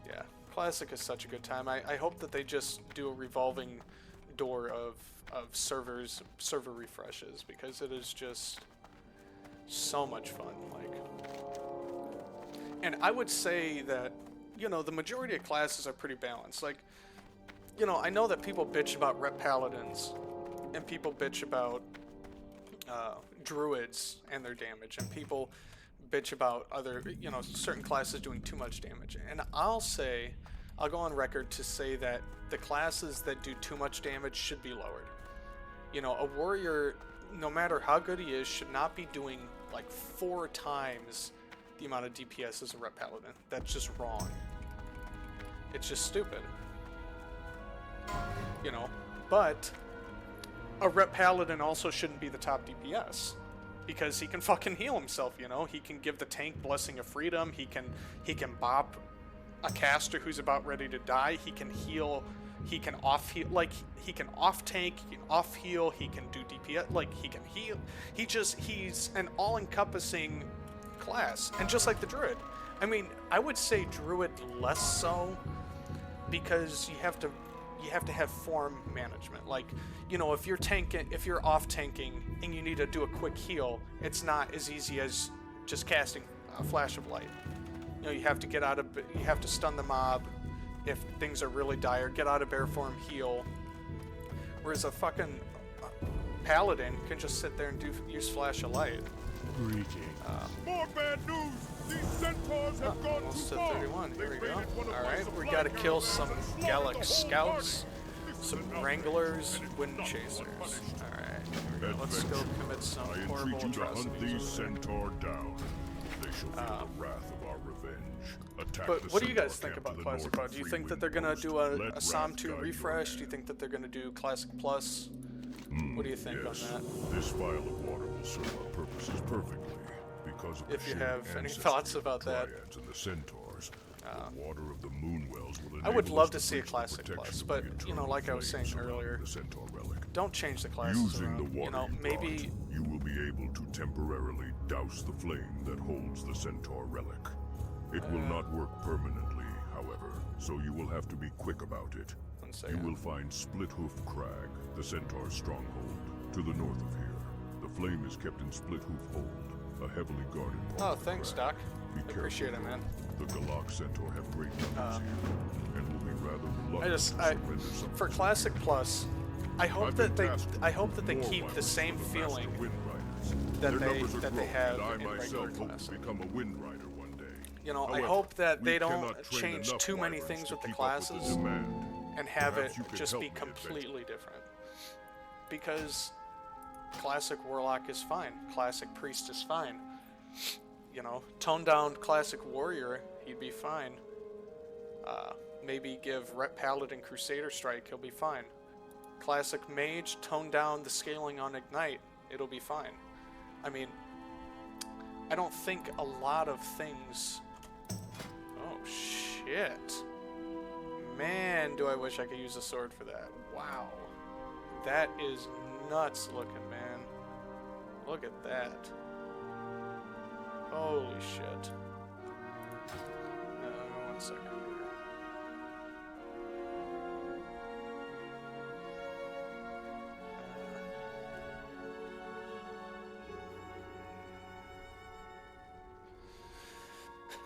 [SPEAKER 1] yeah, Classic is such a good time. I hope that they just do a revolving door of server refreshes, because it is just so much fun. Like, and I would say that, you know, the majority of classes are pretty balanced. Like, you know, I know that people bitch about rep paladins, and people bitch about druids and their damage, and people bitch about other, you know, certain classes doing too much damage. And I'll go on record to say that the classes that do too much damage should be lowered. You know, a warrior, no matter how good he is, should not be doing like 4 times the amount of DPS as a rep paladin. That's just wrong. It's just stupid. You know, but a rep paladin also shouldn't be the top DPS, because he can fucking heal himself, you know? He can give the tank Blessing of Freedom, he can bop a caster who's about ready to die, he can heal, he can off heal, like, he can off tank, he can off heal, he can do DPS, like, he can heal. He's an all-encompassing class, and just like the druid. I mean, I would say druid less so, because you have to have form management. Like, you know, if you're off tanking and you need to do a quick heal, it's not as easy as just casting a flash of light. You know, you have to stun the mob if things are really dire, get out of bear form, heal. Whereas a fucking paladin can just sit there and use flash of light.
[SPEAKER 5] More bad news! These centaurs have gone
[SPEAKER 1] Almost
[SPEAKER 5] too
[SPEAKER 1] at
[SPEAKER 5] far.
[SPEAKER 1] 31. Here we
[SPEAKER 5] They
[SPEAKER 1] go.
[SPEAKER 5] raided one of my
[SPEAKER 1] Alright, we
[SPEAKER 5] supply
[SPEAKER 1] gotta kill
[SPEAKER 5] caravans
[SPEAKER 1] some
[SPEAKER 5] and slaughtered
[SPEAKER 1] Gallic
[SPEAKER 5] the whole
[SPEAKER 1] scouts,
[SPEAKER 5] party.
[SPEAKER 1] some
[SPEAKER 5] This is
[SPEAKER 1] wranglers,
[SPEAKER 5] enough,
[SPEAKER 1] wind
[SPEAKER 5] and
[SPEAKER 1] chasers.
[SPEAKER 5] not punished.
[SPEAKER 1] Alright, here we go. Let's go commit some
[SPEAKER 5] I
[SPEAKER 1] horrible
[SPEAKER 5] entreat you to hunt
[SPEAKER 1] atrocities.
[SPEAKER 5] these centaur down. They shall feel the wrath of our revenge. Attack
[SPEAKER 1] But
[SPEAKER 5] the
[SPEAKER 1] what do you guys
[SPEAKER 5] centaur
[SPEAKER 1] think
[SPEAKER 5] camp
[SPEAKER 1] about
[SPEAKER 5] to the
[SPEAKER 1] Classic
[SPEAKER 5] north
[SPEAKER 1] WoW?
[SPEAKER 5] of
[SPEAKER 1] Do you
[SPEAKER 5] Three
[SPEAKER 1] think that
[SPEAKER 5] Wind
[SPEAKER 1] they're gonna
[SPEAKER 5] Coast.
[SPEAKER 1] do a
[SPEAKER 5] Let
[SPEAKER 1] Psalm
[SPEAKER 5] wrath
[SPEAKER 1] 2
[SPEAKER 5] guide your
[SPEAKER 1] refresh? Do you
[SPEAKER 5] hand.
[SPEAKER 1] think that they're gonna do Classic Plus? What do you think
[SPEAKER 5] Yes,
[SPEAKER 1] on that?
[SPEAKER 5] this vial of water will serve our purposes perfectly. Because of
[SPEAKER 1] If
[SPEAKER 5] the
[SPEAKER 1] you
[SPEAKER 5] shared
[SPEAKER 1] have any
[SPEAKER 5] ancestry
[SPEAKER 1] thoughts
[SPEAKER 5] of
[SPEAKER 1] about that.
[SPEAKER 5] Dryads and the centaurs, the water of the Moonwells will
[SPEAKER 1] I would
[SPEAKER 5] enable
[SPEAKER 1] love
[SPEAKER 5] us
[SPEAKER 1] to see a
[SPEAKER 5] breach the
[SPEAKER 1] Classic
[SPEAKER 5] protection
[SPEAKER 1] Plus,
[SPEAKER 5] of
[SPEAKER 1] but,
[SPEAKER 5] the
[SPEAKER 1] you know,
[SPEAKER 5] eternal
[SPEAKER 1] like I was
[SPEAKER 5] flame
[SPEAKER 1] saying
[SPEAKER 5] surrounding
[SPEAKER 1] earlier,
[SPEAKER 5] the centaur relic.
[SPEAKER 1] don't change the classes
[SPEAKER 5] Using the
[SPEAKER 1] around.
[SPEAKER 5] water
[SPEAKER 1] You know,
[SPEAKER 5] you
[SPEAKER 1] maybe
[SPEAKER 5] brought, you will be able to temporarily douse the flame that holds the centaur relic. It will not work permanently, however, so you will have to be quick about it.
[SPEAKER 1] one
[SPEAKER 5] You
[SPEAKER 1] second.
[SPEAKER 5] will find Split Hoof Crag, the centaur's stronghold, to the north of here. The flame is kept in Split Hoof Hold, a heavily guarded part
[SPEAKER 1] Oh,
[SPEAKER 5] of the
[SPEAKER 1] thanks,
[SPEAKER 5] crag.
[SPEAKER 1] Doc.
[SPEAKER 5] Be
[SPEAKER 1] I appreciate
[SPEAKER 5] careful,
[SPEAKER 1] it, man.
[SPEAKER 5] The Galak centaur have great numbers here, and will be rather reluctant to surrender some
[SPEAKER 1] For
[SPEAKER 5] of
[SPEAKER 1] Classic Plus, I hope
[SPEAKER 5] I've
[SPEAKER 1] that
[SPEAKER 5] been tasked with
[SPEAKER 1] they
[SPEAKER 5] war
[SPEAKER 1] keep the
[SPEAKER 5] violence
[SPEAKER 1] same
[SPEAKER 5] for the Master
[SPEAKER 1] feeling
[SPEAKER 5] Wind Riders.
[SPEAKER 1] that
[SPEAKER 5] Their
[SPEAKER 1] they
[SPEAKER 5] numbers are
[SPEAKER 1] that they
[SPEAKER 5] growing,
[SPEAKER 1] have
[SPEAKER 5] and I
[SPEAKER 1] in regular
[SPEAKER 5] myself hope to
[SPEAKER 1] Classic.
[SPEAKER 5] become a Wind Rider one day.
[SPEAKER 1] You know, I
[SPEAKER 5] However,
[SPEAKER 1] hope that
[SPEAKER 5] we
[SPEAKER 1] they
[SPEAKER 5] cannot
[SPEAKER 1] don't
[SPEAKER 5] train
[SPEAKER 1] change
[SPEAKER 5] enough
[SPEAKER 1] too many
[SPEAKER 5] Wyverns
[SPEAKER 1] things
[SPEAKER 5] to
[SPEAKER 1] with the
[SPEAKER 5] keep up with the
[SPEAKER 1] classes
[SPEAKER 5] demand.
[SPEAKER 1] and have
[SPEAKER 5] Perhaps you
[SPEAKER 1] it
[SPEAKER 5] could
[SPEAKER 1] just
[SPEAKER 5] help
[SPEAKER 1] be
[SPEAKER 5] me adventure.
[SPEAKER 1] completely different. Because Classic Warlock is fine. Classic Priest is fine. You know, tone down Classic Warrior, he'd be fine. Maybe give Rep Paladin Crusader Strike, he'll be fine. Classic Mage, tone down the scaling on Ignite, it'll be fine. I mean, I don't think a lot of things... Oh, shit. Man, do I wish I could use a sword for that. Wow. That is nuts looking, man. Look at that. Holy shit. One second here.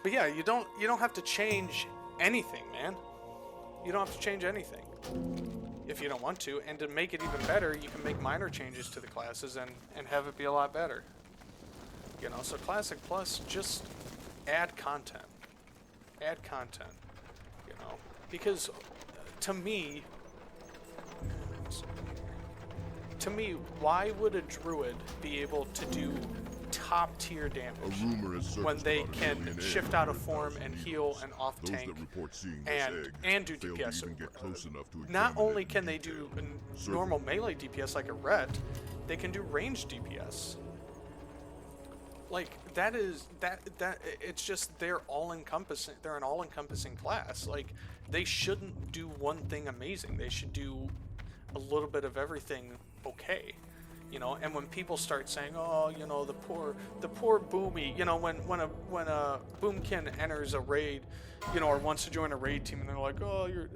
[SPEAKER 1] But yeah, you don't have to change anything, man. You don't have to change anything if you don't want to. And to make it even better, you can make minor changes to the classes and have it be a lot better. You know, so Classic Plus, just add content. Add content. You know, because to me, why would a druid be able to do top tier
[SPEAKER 5] A
[SPEAKER 1] damage
[SPEAKER 5] rumor has
[SPEAKER 1] when
[SPEAKER 5] surfaced
[SPEAKER 1] they
[SPEAKER 5] about a
[SPEAKER 1] can
[SPEAKER 5] million
[SPEAKER 1] shift
[SPEAKER 5] eggs
[SPEAKER 1] out of
[SPEAKER 5] in
[SPEAKER 1] form
[SPEAKER 5] 1,000
[SPEAKER 1] and
[SPEAKER 5] years.
[SPEAKER 1] heal and off
[SPEAKER 5] Those
[SPEAKER 1] tank
[SPEAKER 5] that report seeing this egg
[SPEAKER 1] and do
[SPEAKER 5] fail
[SPEAKER 1] DPS.
[SPEAKER 5] to even get close enough to
[SPEAKER 1] Not
[SPEAKER 5] examine
[SPEAKER 1] only
[SPEAKER 5] it
[SPEAKER 1] can
[SPEAKER 5] in
[SPEAKER 1] they do
[SPEAKER 5] detail.
[SPEAKER 1] a normal melee DPS like a ret, they can do ranged DPS. Like that it's just they're all encompassing. They're an all encompassing class. Like they shouldn't do one thing amazing. They should do a little bit of everything okay. You know, and when people start saying, "Oh, you know, the poor Boomy," you know, when a Boomkin enters a raid, you know, or wants to join a raid team, and they're like, "Oh, your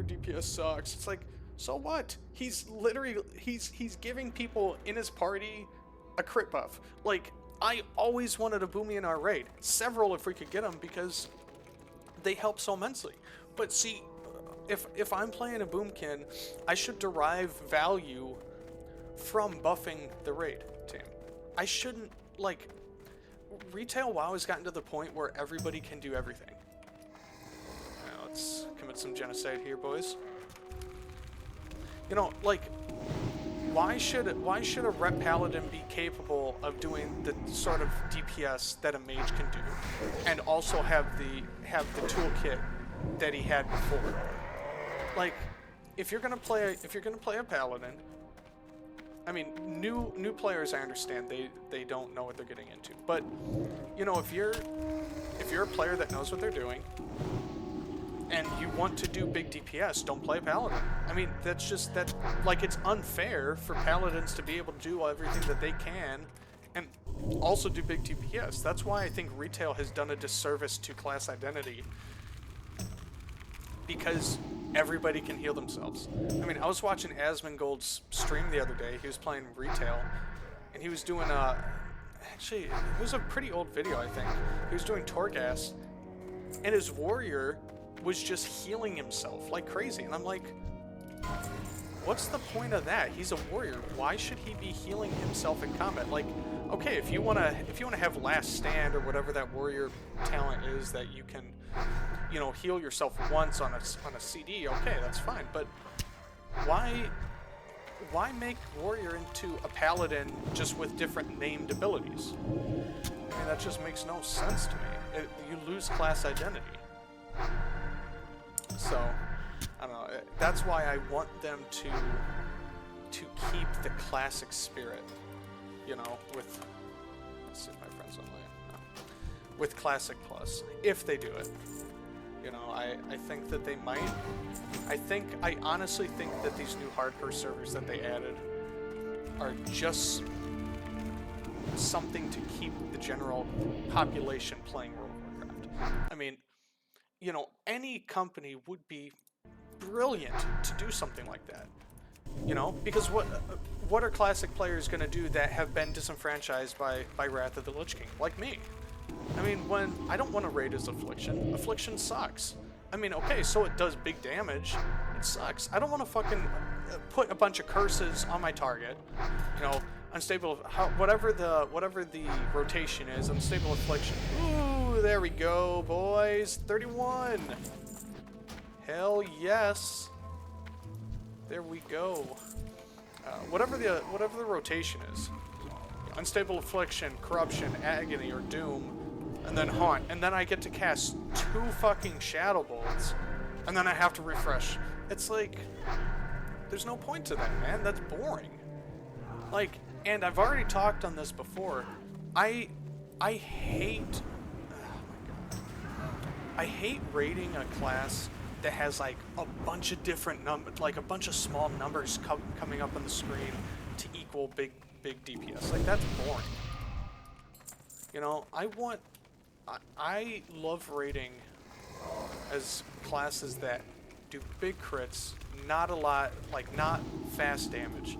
[SPEAKER 1] DPS sucks." It's like, so what? He's literally he's giving people in his party a crit buff. Like, I always wanted a Boomy in our raid, several if we could get them, because they help so immensely. But see, if I'm playing a Boomkin, I should derive value from buffing the raid team. I shouldn't, like, retail WoW has gotten to the point where everybody can do everything. Now, let's commit some genocide here, boys. You know, like, why should a rep paladin be capable of doing the sort of DPS that a mage can do, and also have the toolkit that he had before? Like, if you're gonna play a paladin, I mean, new players, I understand they don't know what they're getting into, but you know, if you're a player that knows what they're doing and you want to do big DPS, don't play paladin. I mean, that's just that, like, it's unfair for paladins to be able to do everything that they can and also do big DPS. That's why I think retail has done a disservice to class identity, because everybody can heal themselves. I mean, I was watching Asmongold's stream the other day. He was playing retail, and he was doing actually, it was a pretty old video, I think. He was doing Torghast, and his warrior was just healing himself like crazy. And I'm like, what's the point of that? He's a warrior. Why should he be healing himself in combat? Like, okay, if you wanna have last stand or whatever that warrior talent is that you can, you know, heal yourself once on a CD, okay, that's fine. But why make warrior into a paladin just with different named abilities? I mean, that just makes no sense to me. You lose class identity. So, I don't know. That's why I want them to keep the classic spirit, you know, with, let's see if my friend's online. No. With Classic Plus, if they do it. You know, I think that they might. I honestly think that these new hardcore servers that they added are just something to keep the general population playing World of Warcraft. I mean, you know, any company would be brilliant to do something like that. You know, because what are classic players going to do that have been disenfranchised by Wrath of the Lich King, like me? I mean, when I don't want to raid as Affliction. Affliction sucks. I mean, okay, so it does big damage. It sucks. I don't want to fucking put a bunch of curses on my target. You know, unstable, whatever the rotation is, unstable Affliction. Ooh, there we go, boys. 31. Hell yes. There we go. Whatever the rotation is. Unstable Affliction, Corruption, Agony, or Doom, and then Haunt, and then I get to cast 2 fucking Shadow Bolts, and then I have to refresh. It's like, there's no point to that, man. That's boring. Like, and I've already talked on this before. I hate, oh my god, I hate raiding a class that has like a bunch of different like a bunch of small numbers coming up on the screen to equal big DPS. Like, that's boring. You know, I love raiding as classes that do big crits, not a lot, like not fast damage.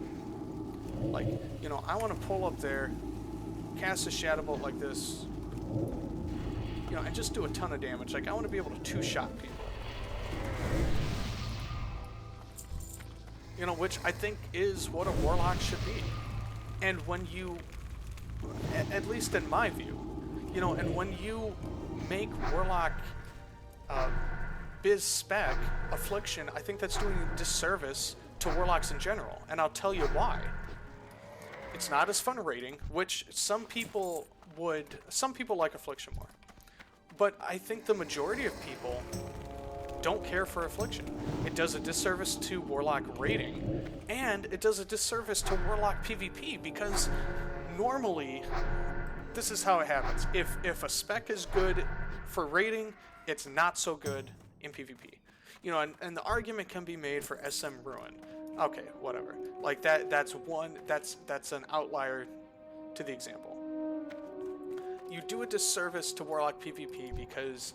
[SPEAKER 1] Like, you know, I want to pull up there, cast a Shadow Bolt like this, you know, and just do a ton of damage. Like, I want to be able to two-shot people. You know, which I think is what a Warlock should be. And when you, at least in my view, you know, and when you make Warlock biz spec Affliction, I think that's doing a disservice to Warlocks in general, and I'll tell you why. It's not as fun rating, which some people like Affliction more. But I think the majority of people don't care for Affliction. It does a disservice to Warlock rating, and it does a disservice to Warlock PvP, because normally, this is how it happens. If a spec is good for rating, it's not so good in PvP. You know, and the argument can be made for SM Ruin. Okay, whatever. Like that's an outlier to the example. You do a disservice to Warlock PvP because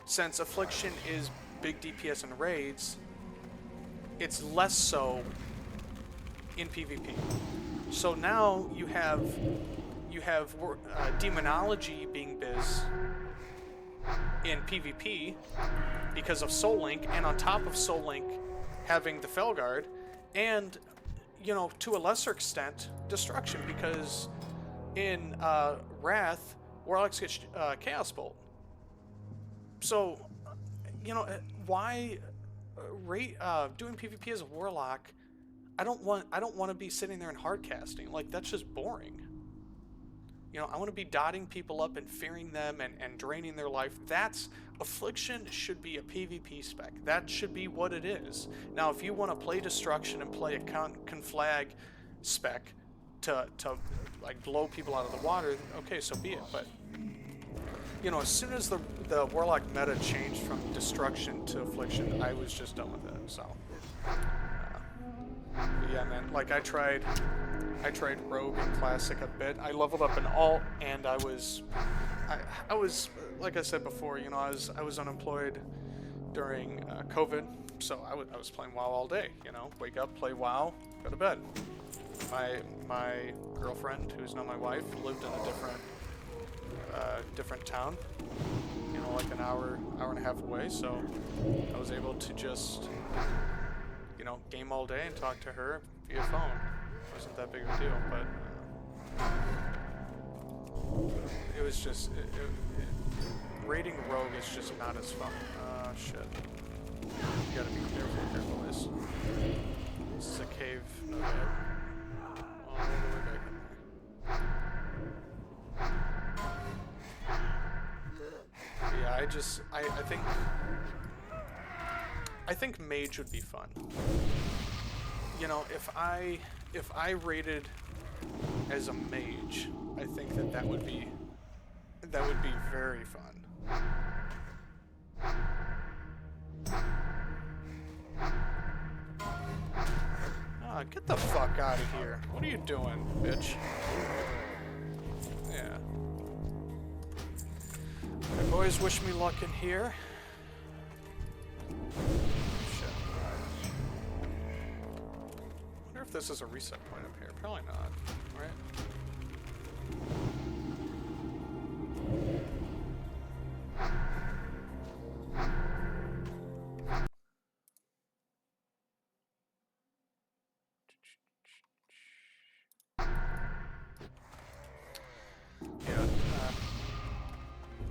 [SPEAKER 1] since Affliction is big DPS in raids, it's less so in PvP. So now you have Demonology being biz in PvP because of Soul Link, and on top of Soul Link having the Felguard, and, you know, to a lesser extent, Destruction, because in Wrath, Warlocks get Chaos Bolt. So, you know, why doing PvP as a Warlock? I don't want to be sitting there and hardcasting. Like, that's just boring. You know, I want to be dotting people up and fearing them and draining their life. Affliction should be a PvP spec. That should be what it is. Now, if you want to play Destruction and play a conflag spec to like blow people out of the water, okay, so be it. But, you know, as soon as the Warlock meta changed from Destruction to Affliction, I was just done with it. So, but yeah, man. Like, I tried Rogue and Classic a bit. I leveled up in Alt, and I was, like I said before, you know, I was unemployed during COVID, so I was playing WoW all day. You know, wake up, play WoW, go to bed. My girlfriend, who's now my wife, lived in a different town, you know, like an hour and a half away. So I was able to just, you know, game all day and talk to her via phone. It wasn't that big of a deal, but it was just raiding Rogue is just not as fun. Shit. You gotta be careful, boys. This is a cave. No doubt. All the way back in there. Yeah, I think Mage would be fun. You know, if I rated as a Mage, I think that would be very fun. Ah, get the fuck out of here. What are you doing, bitch? Yeah. My boys, wish me luck in here. Shit. Wonder if this is a reset point up here. Probably not, right?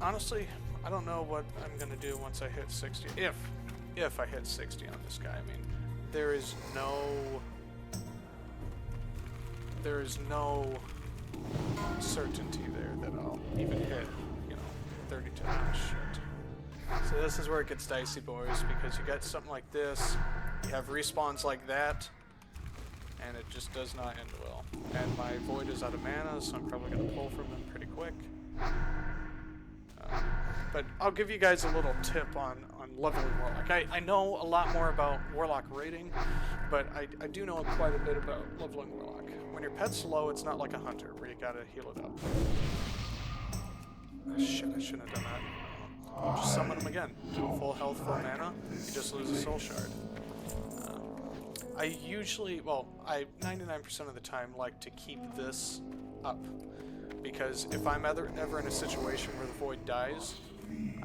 [SPEAKER 1] Honestly, I don't know what I'm gonna do once I hit 60. If I hit 60 on this guy, I mean, there is no certainty there that I'll even hit, you know, 32. Oh, shit. So this is where it gets dicey, boys, because you got something like this, you have respawns like that, and it just does not end well. And my Void is out of mana, so I'm probably gonna pull from them pretty quick. But I'll give you guys a little tip on leveling Warlock. I know a lot more about Warlock rating, but I do know quite a bit about leveling Warlock. When your pet's low, it's not like a hunter, where you gotta heal it up. Oh, shit, I shouldn't have done that. Just summon him again. Full health, full mana, you just lose a soul shard. I usually, well, I 99% of the time like to keep this up. Because if I'm ever in a situation where the Void dies,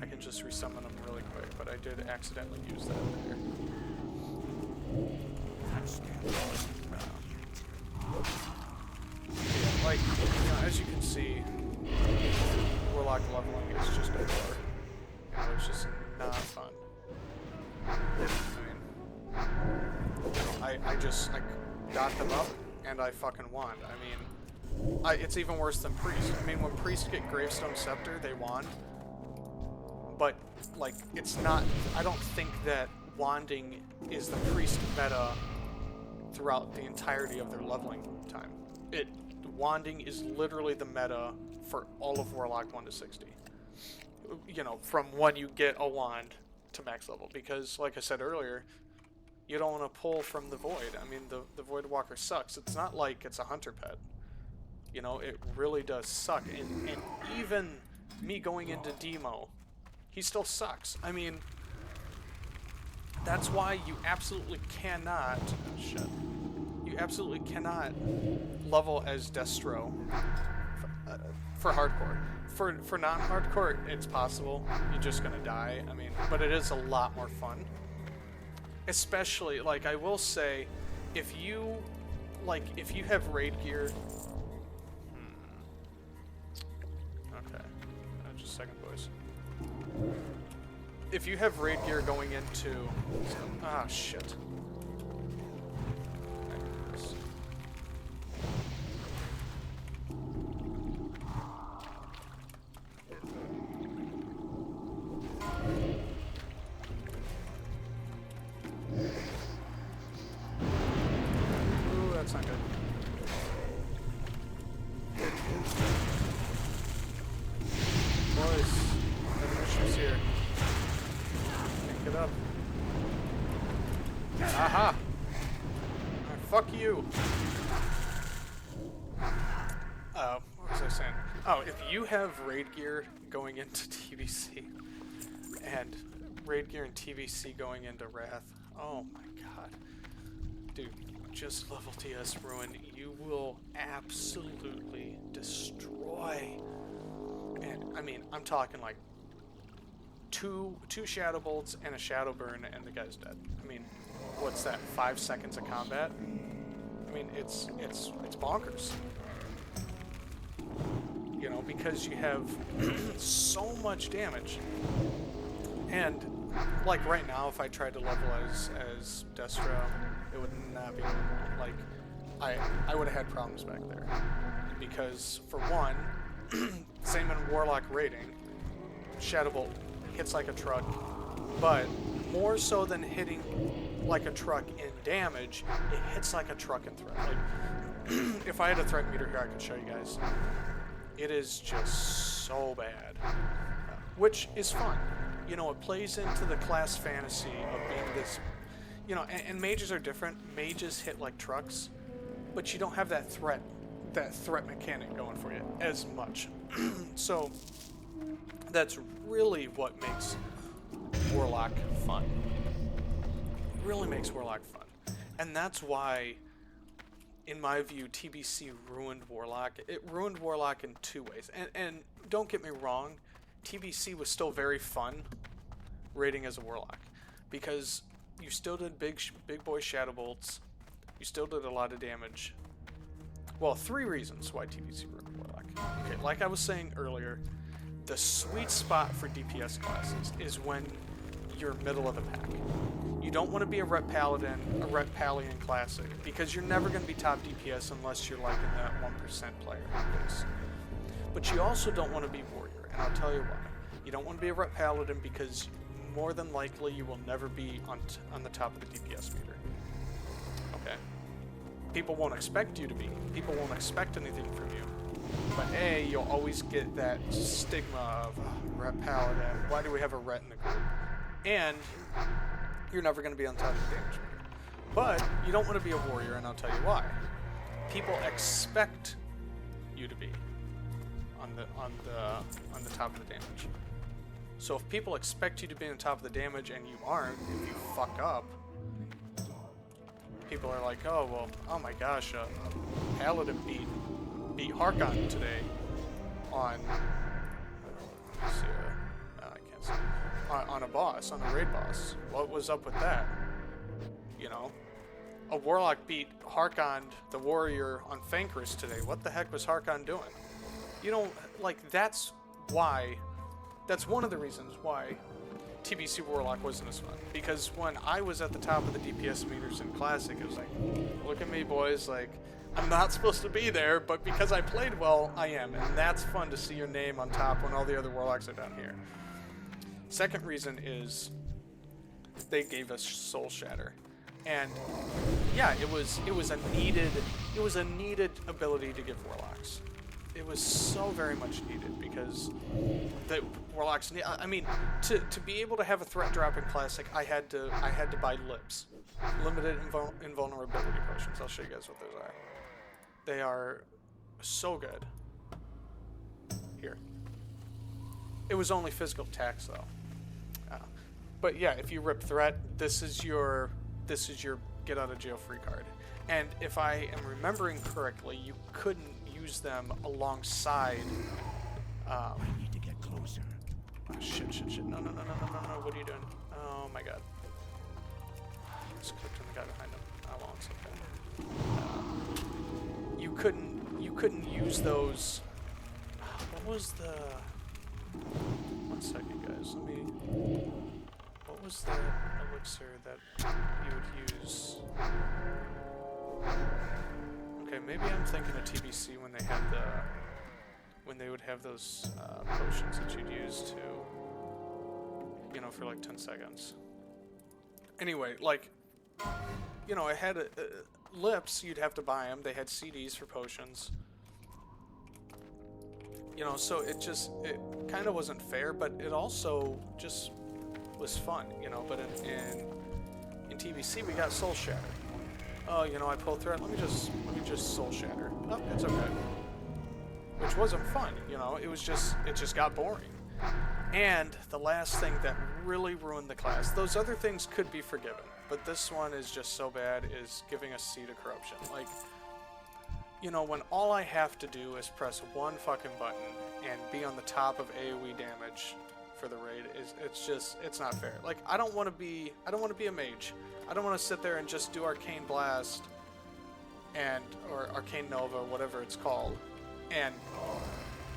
[SPEAKER 1] I can just resummon them really quick, but I did accidentally use that there. Yeah, like, you know, as you can see, Warlock leveling is just a bore. You know, it's just not fun. I mean, I dot them up, and I fucking won. I mean, It's even worse than Priest. I mean, when Priests get Gravestone Scepter, they wand. But, like, it's not... I don't think that wanding is the Priest meta throughout the entirety of their leveling time. Wanding is literally the meta for all of Warlock 1 to 60. You know, from when you get a wand to max level. Because, like I said earlier, you don't want to pull from the Void. I mean, the Void Walker sucks. It's not like it's a hunter pet. You know, it really does suck. And even me going into Demo, he still sucks. I mean, that's why you absolutely cannot... Oh, shit. You absolutely cannot level as Destro for hardcore. For non-hardcore, it's possible. You're just gonna die. I mean, but it is a lot more fun. Especially, like, I will say, if you have raid gear... Okay. Just a second, boys. If you have raid gear going into... Ah, shit. Ooh, that's not good. Boys, issues here. Pick it up. Aha! Alright, fuck you! What was I saying? Oh, if you have raid gear going into TBC, and raid gear and TBC going into Wrath, oh my god. Dude, just level TS Ruin, you will absolutely destroy. And, I mean, I'm talking like two Shadow Bolts and a Shadow Burn and the guy's dead. I mean, what's that, 5 seconds of combat? I mean, it's bonkers. You know, because you have so much damage. And, like, right now, if I tried to level as Destro, it would not be normal. Like, I would have had problems back there. Because, for one, same in Warlock raiding, Shadow Bolt hits like a truck, but more so than hitting like a truck in damage, it hits like a truck in threat. Like, if I had a threat meter here, I could show you guys. It is just so bad. Which is fun. You know, it plays into the class fantasy of being this... You know, and mages are different. Mages hit like trucks, but you don't have that threat mechanic going for you as much. So, that's really what makes Warlock fun. It really makes Warlock fun. And that's why, in my view, TBC ruined Warlock. It ruined Warlock in two ways. And don't get me wrong, TBC was still very fun raiding as a Warlock. Because you still did big boy Shadow Bolts. You still did a lot of damage. Well, 3 reasons why TBC ruined Warlock. Okay, like I was saying earlier, the sweet spot for DPS classes is when you're middle of the pack. You don't want to be a Ret Paladin, a Ret Palian Classic, because you're never going to be top DPS unless you're like in that 1% player base. But you also don't want to be Warrior, and I'll tell you why. You don't want to be a Ret Paladin because more than likely you will never be on the top of the DPS meter. Okay? People won't expect you to be. People won't expect anything from you. But A, you'll always get that stigma of Ret Paladin. Why do we have a Ret in the group? And you're never going to be on top of the damage meter. But you don't want to be a Warrior, and I'll tell you why. People expect you to be on the top of the damage. So if people expect you to be on top of the damage and you aren't, if you fuck up, people are like, oh, well, oh my gosh, Paladin beat Harkon today on, I can't see, on a boss, on a raid boss. What was up with that? You know? A Warlock beat Harkon, the Warrior, on Fankris today. What the heck was Harkon doing? You know, like, that's one of the reasons why TBC Warlock wasn't as fun. Because when I was at the top of the DPS meters in Classic, it was like, look at me, boys. Like, I'm not supposed to be there, but because I played well, I am. And that's fun to see your name on top when all the other Warlocks are down here. Second reason is they gave us Soul Shatter. And yeah, it was a needed ability to give Warlocks. It was so very much needed because the Warlocks need, I mean, to be able to have a threat drop in Classic, I had to buy lips. Limited invulnerability potions. I'll show you guys what those are. They are so good. Here. It was only physical attacks though. But yeah, if you rip threat, this is your get out of jail free card. And if I am remembering correctly, you couldn't use them alongside.
[SPEAKER 6] I need to get closer.
[SPEAKER 1] Oh, shit. No. What are you doing? Oh my god. Just clicked on the guy behind him. Oh well, it's okay. You couldn't use those. What was the? 1 second, guys. What was the elixir that you would use? Okay, maybe I'm thinking of TBC when they had when they would have those potions that you'd use to, you know, for like 10 seconds. Anyway, like, you know, it had lips. You'd have to buy them. They had CDs for potions. You know, so it kind of wasn't fair, but it also just was fun, you know. But in TBC we got Soul Shatter. Oh, you know, I pull threat. Let me just Soul Shatter. Oh, it's okay. Which wasn't fun, you know. It just got boring. And the last thing that really ruined the class, those other things could be forgiven, but this one is just so bad, is giving us Seed of Corruption. Like, you know, when all I have to do is press one fucking button and be on the top of AoE damage for the raid, it's not fair. Like, I don't want to be a mage. I don't want to sit there and just do Arcane Blast or Arcane Nova, whatever it's called, and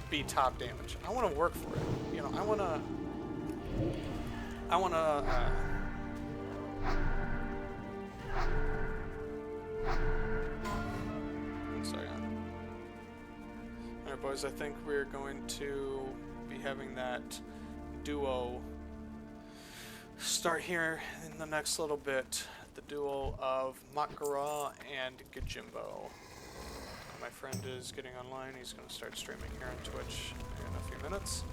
[SPEAKER 1] be top damage. I want to work for it. You know, I want to one second. Alright, boys, I think we're going to be having that duo start here in the next little bit. The duo of Makara and Gajimbo. My friend is getting online. He's going to start streaming here on Twitch in a few minutes.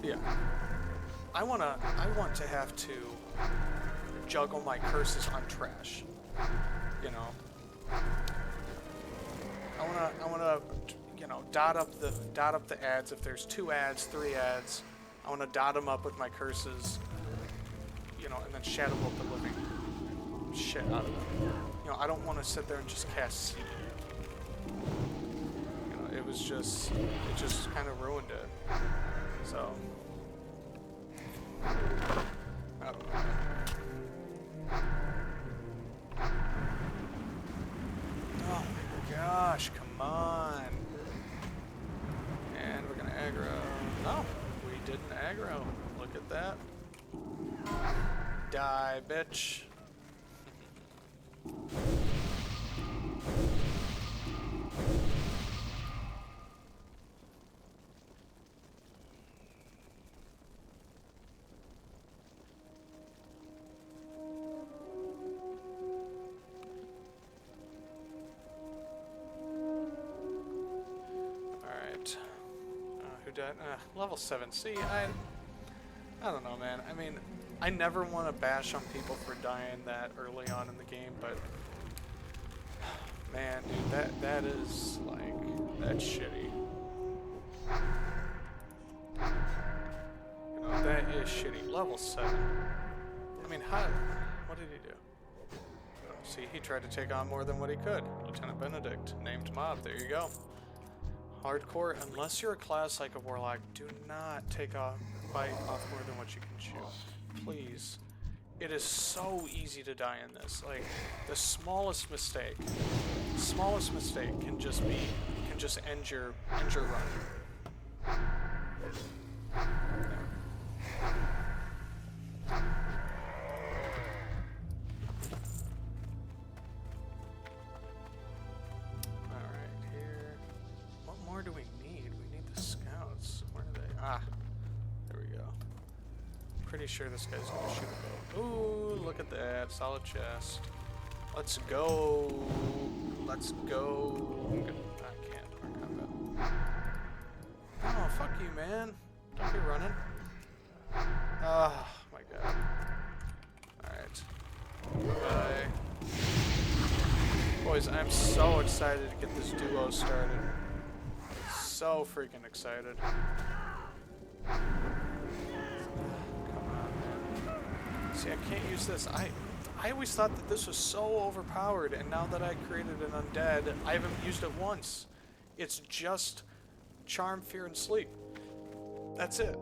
[SPEAKER 1] Yeah. I want to have to juggle my curses on trash. You know. I want to you know, dot up the ads. If there's 2 ads, 3 ads, I want to dot them up with my curses. You know, and then shadow bolt the living shit out of them. You know, I don't want to sit there and just cast seed. You know, it just kind of ruined it. So, I don't know. Oh my gosh, come on. And we're gonna aggro. No, we didn't aggro. Look at that. Die, bitch. Alright. Who died? Level 7. See, I don't know, man. I mean, I never want to bash on people for dying that early on in the game, but man, dude, that is like, that's shitty. You know, that is shitty. Level 7. I mean, what did he do? See, he tried to take on more than what he could. Lieutenant Benedict, named mob. There you go. Hardcore. Unless you're a class like a Warlock, do not bite off more than what you can chew. Please. It is so easy to die in this. Like, the smallest mistake can just end your run. pretty sure this guy's gonna shoot a bow. Ooh, look at that. Solid chest. Let's go. Let's go. I can't mark combat. Oh, fuck you, man. Don't be running. Oh, my God. Alright. Bye. Boys, I'm so excited to get this duo started. So freaking excited. Come on, man. See, I can't use this. I always thought that this was so overpowered, and now that I created an undead, I haven't used it once. It's just charm, fear, and sleep. That's it.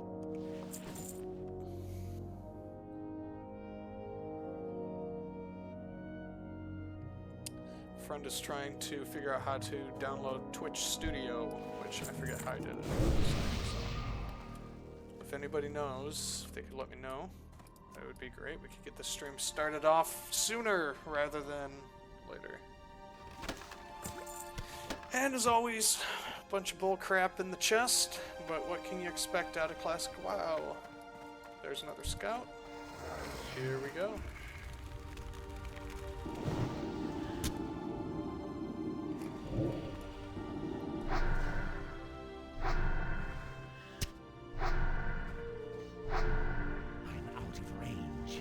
[SPEAKER 1] Friend is trying to figure out how to download Twitch Studio, which I forget how I did it. If anybody knows, if they could let me know, that would be great. We could get the stream started off sooner rather than later. And as always, a bunch of bull crap in the chest, but what can you expect out of Classic WoW? There's another scout. Here we go.
[SPEAKER 6] I'm out of range.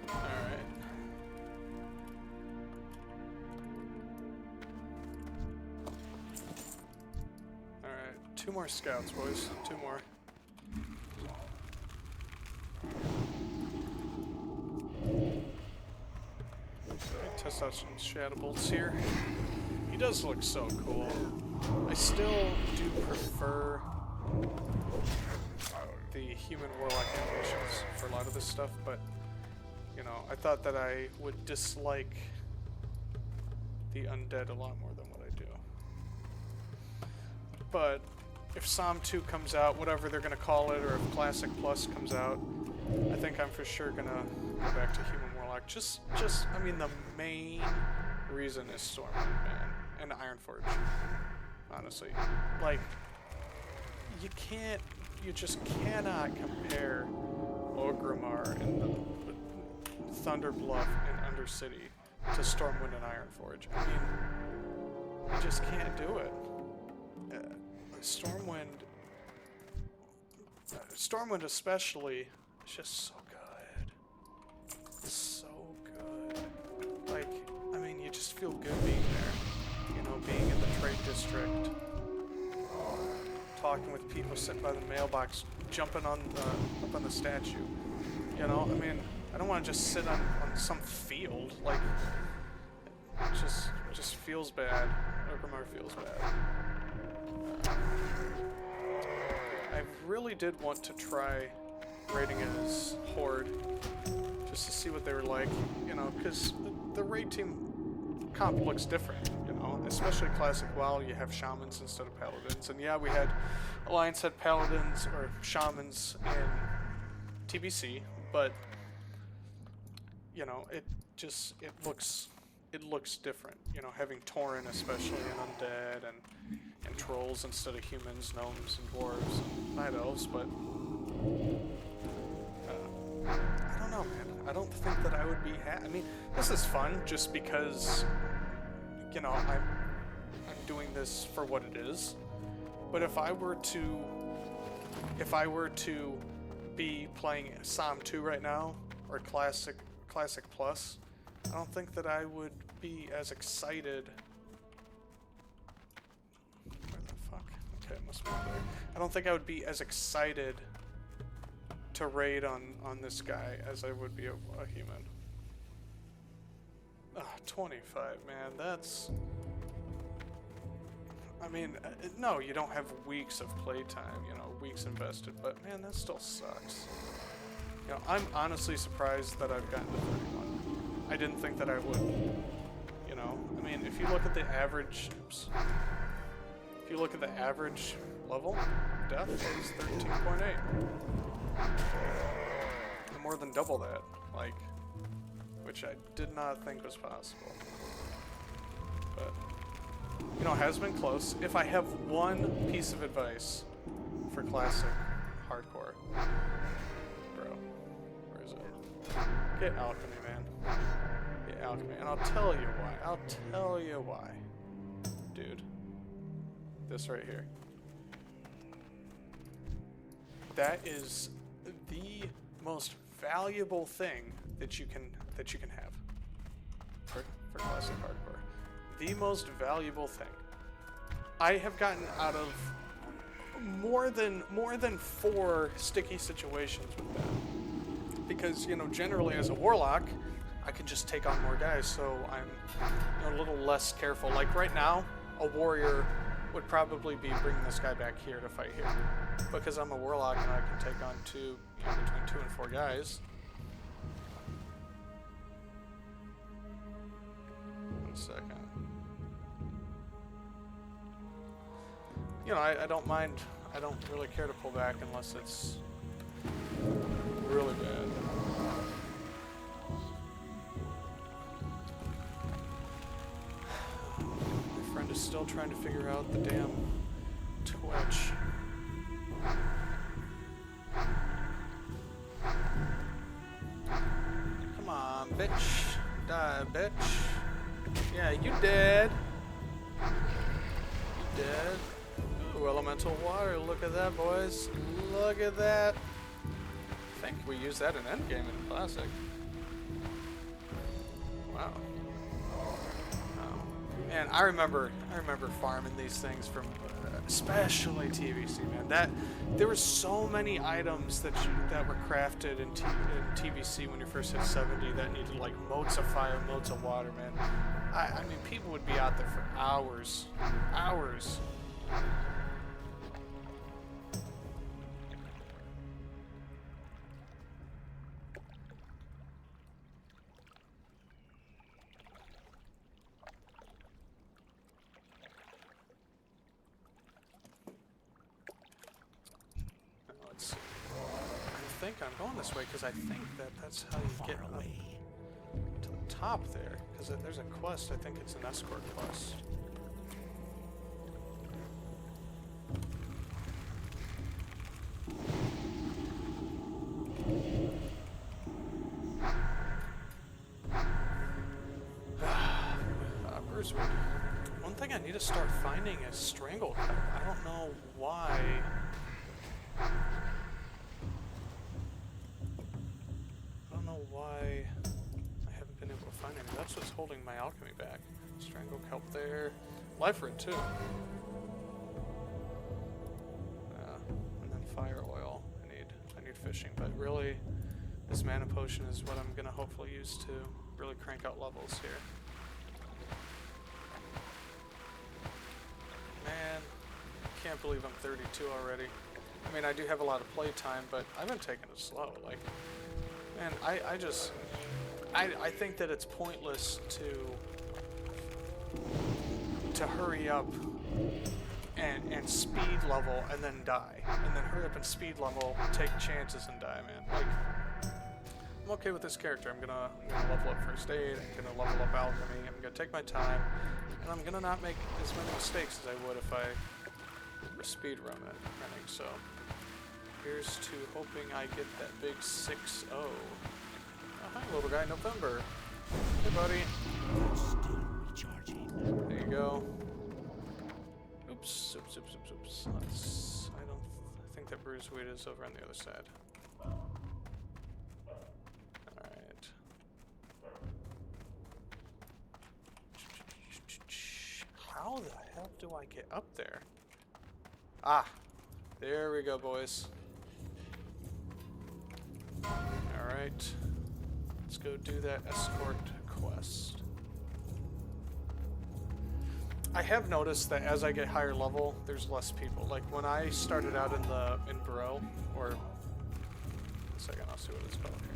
[SPEAKER 1] Alright. Alright, 2 more scouts, boys. 2 more. Test out some shadow bolts here. He does look so cool. I still do prefer the human warlock animations for a lot of this stuff, but you know, I thought that I would dislike the undead a lot more than what I do. But if Psalm 2 comes out, whatever they're gonna call it, or if Classic Plus comes out, I think I'm for sure gonna go back to human warlock. I mean, the main reason is Stormwind, man, and Ironforge. Honestly, like, you just cannot compare Orgrimmar and the Thunderbluff and Undercity to Stormwind and Ironforge. I mean, you just can't do it. Stormwind especially, is just so good. So good. Like, I mean, you just feel good being there. You know, being in the trade district, talking with people sitting by the mailbox, jumping on up on the statue. You know, I mean, I don't want to just sit on some field. Like, it just feels bad. Orgrimmar feels bad. I really did want to try raiding as Horde, just to see what they were like, you know, because the raid team comp looks different, you know, especially Classic WoW, you have Shamans instead of Paladins, and yeah, we had Alliance had Paladins, or Shamans in TBC, but, you know, it looks different, you know, having Tauren especially, and Undead, and Trolls instead of humans, gnomes, and dwarves, and Night Elves, but I don't know, man. I don't think that I would be I mean, this is fun just because, you know, I'm doing this for what it is. But if I were to be playing Psalm 2 right now, or Classic Plus, I don't think that I would be as excited. Where the fuck? Okay, it must be there. I don't think I would be as excited to raid on this guy as I would be a human. 25, man, that's... I mean, no, you don't have weeks of playtime, you know, weeks invested, but man, that still sucks. You know, I'm honestly surprised that I've gotten to 31. I didn't think that I would. You know, I mean, if you look at the average, if you look at the average level, death is 13.8. More than double that, like, which I did not think was possible. But You know, it has been close. If I have one piece of advice for classic hardcore, bro, where is it? Get alchemy, man. Get alchemy, and I'll tell you why. I'll tell you why, dude. This right here. That is the most valuable thing that you can have for classic hardcore. The most valuable thing. I have gotten out of more than 4 sticky situations with that. Because, you know, generally as a warlock, I can just take on more guys, so I'm a little less careful. Like right now, a warrior would probably be bringing this guy back here to fight here. Because I'm a warlock and I can take on between 2 and 4 guys. One second. You know, I don't mind, I don't really care to pull back unless it's really bad. My friend is still trying to figure out the damn Twitch. Come on, bitch. Die, bitch. Yeah, you dead. You dead. Ooh, elemental water. Look at that, boys. Look at that. I think we use that in endgame in Classic. Wow. Man, I remember farming these things from, especially TVC, man. There were so many items that were crafted in TVC when you first hit 70 that needed like motes of fire, motes of water, man. I mean, people would be out there for hours. Let's see. I think I'm going this way because I think that's how you get up to the top there. Because there's a quest. I think it's an escort quest. One thing I need to start finding is strangle kelp. I don't know why. I don't know why I haven't been able to find any. That's what's holding my alchemy back. Strangle kelp there. Life root too. And then fire oil. I need fishing, but really this mana potion is what I'm gonna hopefully use to really crank out levels here. Man, I can't believe I'm 32 already. I mean, I do have a lot of playtime, but I've been taking it slow. Like, man, I think that it's pointless to hurry up and speed level and then die, and then hurry up and speed level, take chances and die, man. Like, I'm okay with this character. I'm gonna level up first aid. I'm gonna level up alchemy. I'm gonna take my time. And I'm gonna not make as many mistakes as I would if I were speedrunning. So here's to hoping I get that big 6-0. Oh, hi, little guy, November. Hey, buddy.
[SPEAKER 6] Still recharging.
[SPEAKER 1] There you go. Oops. I think that bruiseweed is over on the other side. How the hell do I get up there? Ah, there we go, boys. Alright, let's go do that escort quest. I have noticed that as I get higher level, there's less people. Like when I started out in Bro, or one second, I'll see what it's called here.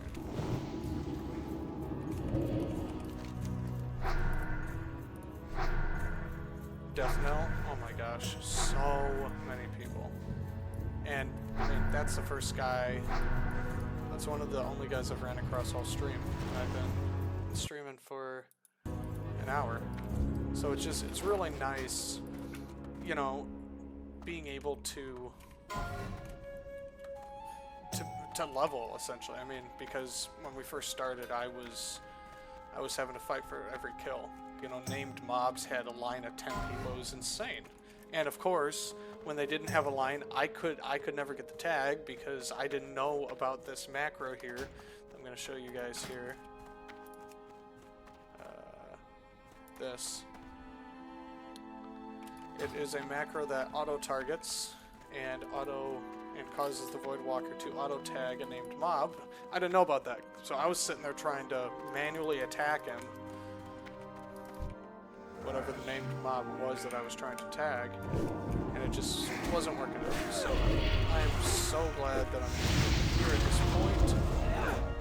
[SPEAKER 1] Death Knell, oh my gosh, so many people. And I mean, that's the first guy, that's one of the only guys I've ran across all stream. And I've been streaming for an hour. So it's really nice, you know, being able to level essentially. I mean, because when we first started, I was having to fight for every kill. You know, named mobs had a line of 10 people. It was insane. And of course, when they didn't have a line, I could never get the tag because I didn't know about this macro here. I'm going to show you guys here. This. It is a macro that auto targets and causes the Void Walker to auto tag a named mob. I didn't know about that, so I was sitting there trying to manually attack him, whatever the named mob was that I was trying to tag, and it just wasn't working out. So I am so glad that I'm here at this point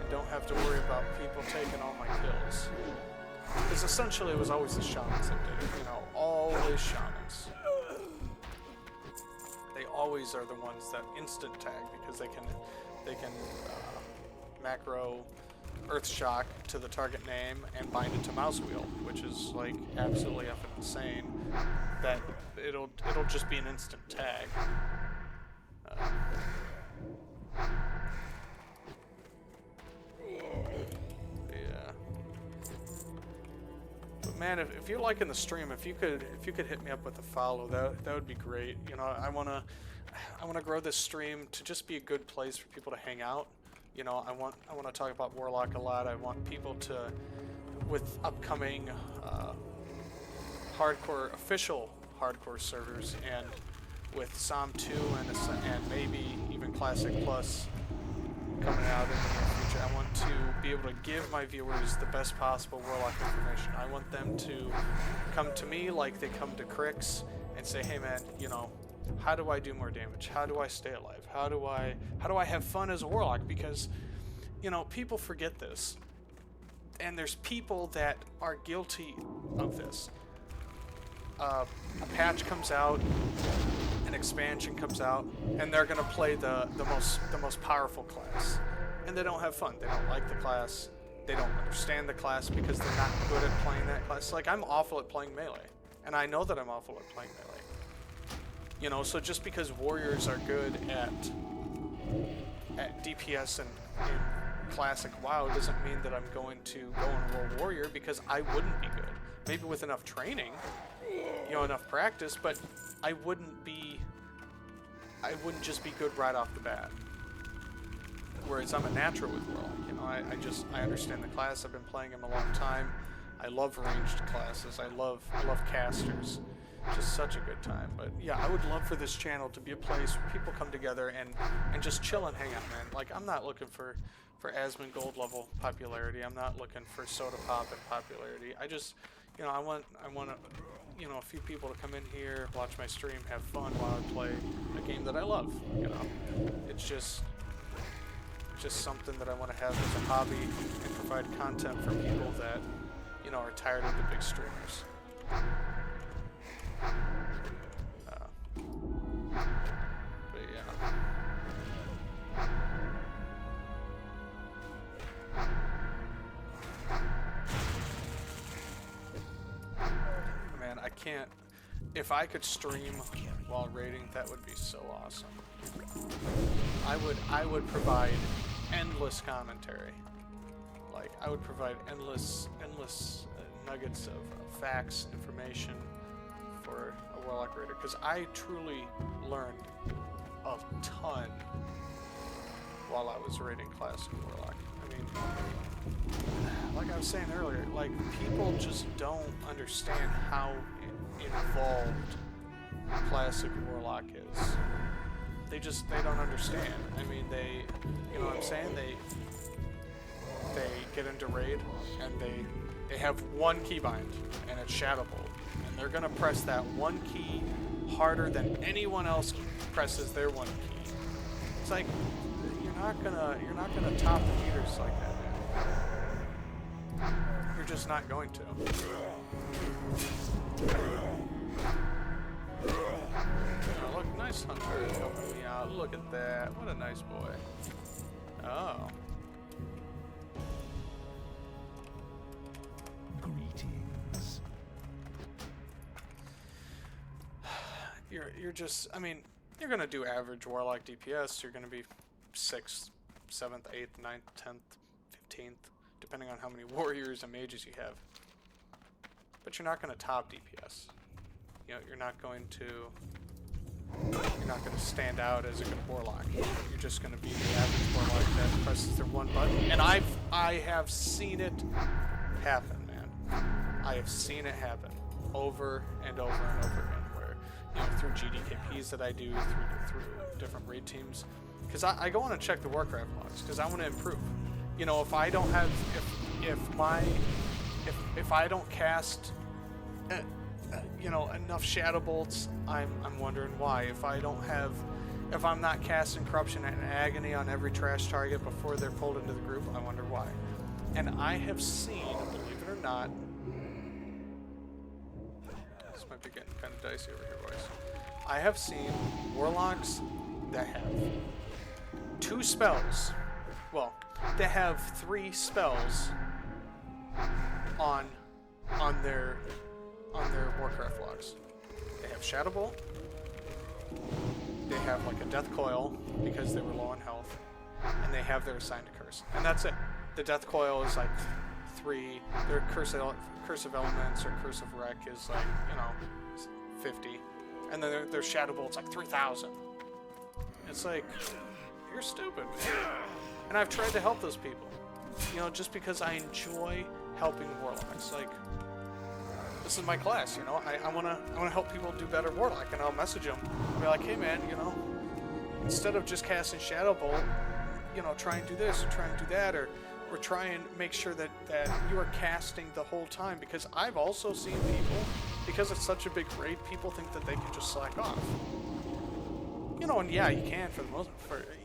[SPEAKER 1] and don't have to worry about people taking all my kills. Because essentially it was always the shamans that did it, you know, always shamans. They always are the ones that instant tag because they can macro Earth Shock to the target name and bind it to mouse wheel, which is like absolutely effing insane. That it'll just be an instant tag. Yeah. But man, if you're liking the stream, if you could hit me up with a follow, that would be great. You know, I wanna grow this stream to just be a good place for people to hang out. You know, I want to talk about Warlock a lot. I want people to, with upcoming official hardcore servers, and with Psalm 2 and maybe even Classic Plus coming out in the near future, I want to be able to give my viewers the best possible Warlock information. I want them to come to me like they come to Crix and say, hey man, you know, how do I do more damage? How do I stay alive? How do I have fun as a Warlock? Because, you know, people forget this. And there's people that are guilty of this. A patch comes out, an expansion comes out, and they're gonna play the most powerful class. And they don't have fun. They don't like the class. They don't understand the class because they're not good at playing that class. Like, I'm awful at playing melee. And I know that I'm awful at playing melee. You know, so just because warriors are good at DPS and in classic WoW doesn't mean that I'm going to go and roll warrior, because I wouldn't be good. Maybe with enough training, you know, enough practice, but I wouldn't just be good right off the bat. Whereas I'm a natural with Warlock, you know, I understand the class. I've been playing him a long time. I love ranged classes. I love casters. Just such a good time. But yeah, I would love for this channel to be a place where people come together and just chill and hang out, man. Like, I'm not looking for Asmon Gold level popularity. I'm not looking for Soda Pop and popularity. I just, you know, I want you know, a few people to come in here, watch my stream, have fun while I play a game that I love. You know, it's just something that I want to have as a hobby and provide content for people that, you know, are tired of the big streamers. But yeah. Man, I can't. If I could stream while raiding, that would be so awesome. I would provide endless commentary. Like, I would provide endless nuggets of facts, information for a Warlock raider, because I truly learned a ton while I was raiding Classic Warlock. I mean, like I was saying earlier, like, people just don't understand how involved Classic Warlock is. They don't understand. I mean, you know what I'm saying? They get into raid and they have one keybind, and it's Shadow Bolt, and they're gonna press that one key harder than anyone else presses their one key. It's like, you're not gonna top the meters like that, man. You're just not going to. Oh, look, nice hunter helping me out. Look at that. What a nice boy. Oh.
[SPEAKER 6] Greetings.
[SPEAKER 1] you're just, I mean, you're gonna do average Warlock DPS. You're gonna be 6th, 7th, 8th, 9th, 10th, 15th, depending on how many warriors and mages you have. But you're not gonna top DPS. You know, you're not going to stand out as a good Warlock. You're just gonna be the average Warlock that presses their one button. And I have seen it happen, man. I have seen it happen over and over and over again. Where, you know, through GDKPs that I do, through different raid teams, because I go on and check the Warcraft logs because I want to improve. You know, if I don't have, if I don't cast, you know, enough shadow bolts, I'm wondering why. If I'm not casting corruption and agony on every trash target before they're pulled into the group, I wonder why. And I have seen, believe it or not, this might be getting kind of dicey over here, boys. I have seen Warlocks that have 2 spells. Well, they have 3 spells on their Warcraft logs. They have Shadow Bolt. They have like a Death Coil because they were low on health, and they have their assigned curse, and that's it. The Death Coil is like 3. Their Curse of Elements or Curse of Wreck is like, you know, 50, and then their Shadow Bolt's like 3,000. It's like, you're stupid, man. And I've tried to help those people, you know, just because I enjoy helping Warlocks. Like, this is my class, you know. I wanna help people do better Warlock, and I'll message them. I'll be like, hey man, you know, instead of just casting Shadow Bolt, you know, try and do this or try and do that, or try and make sure that you are casting the whole time, because I've also seen people, because it's such a big raid, people think that they can just slack off. You know, and yeah, you can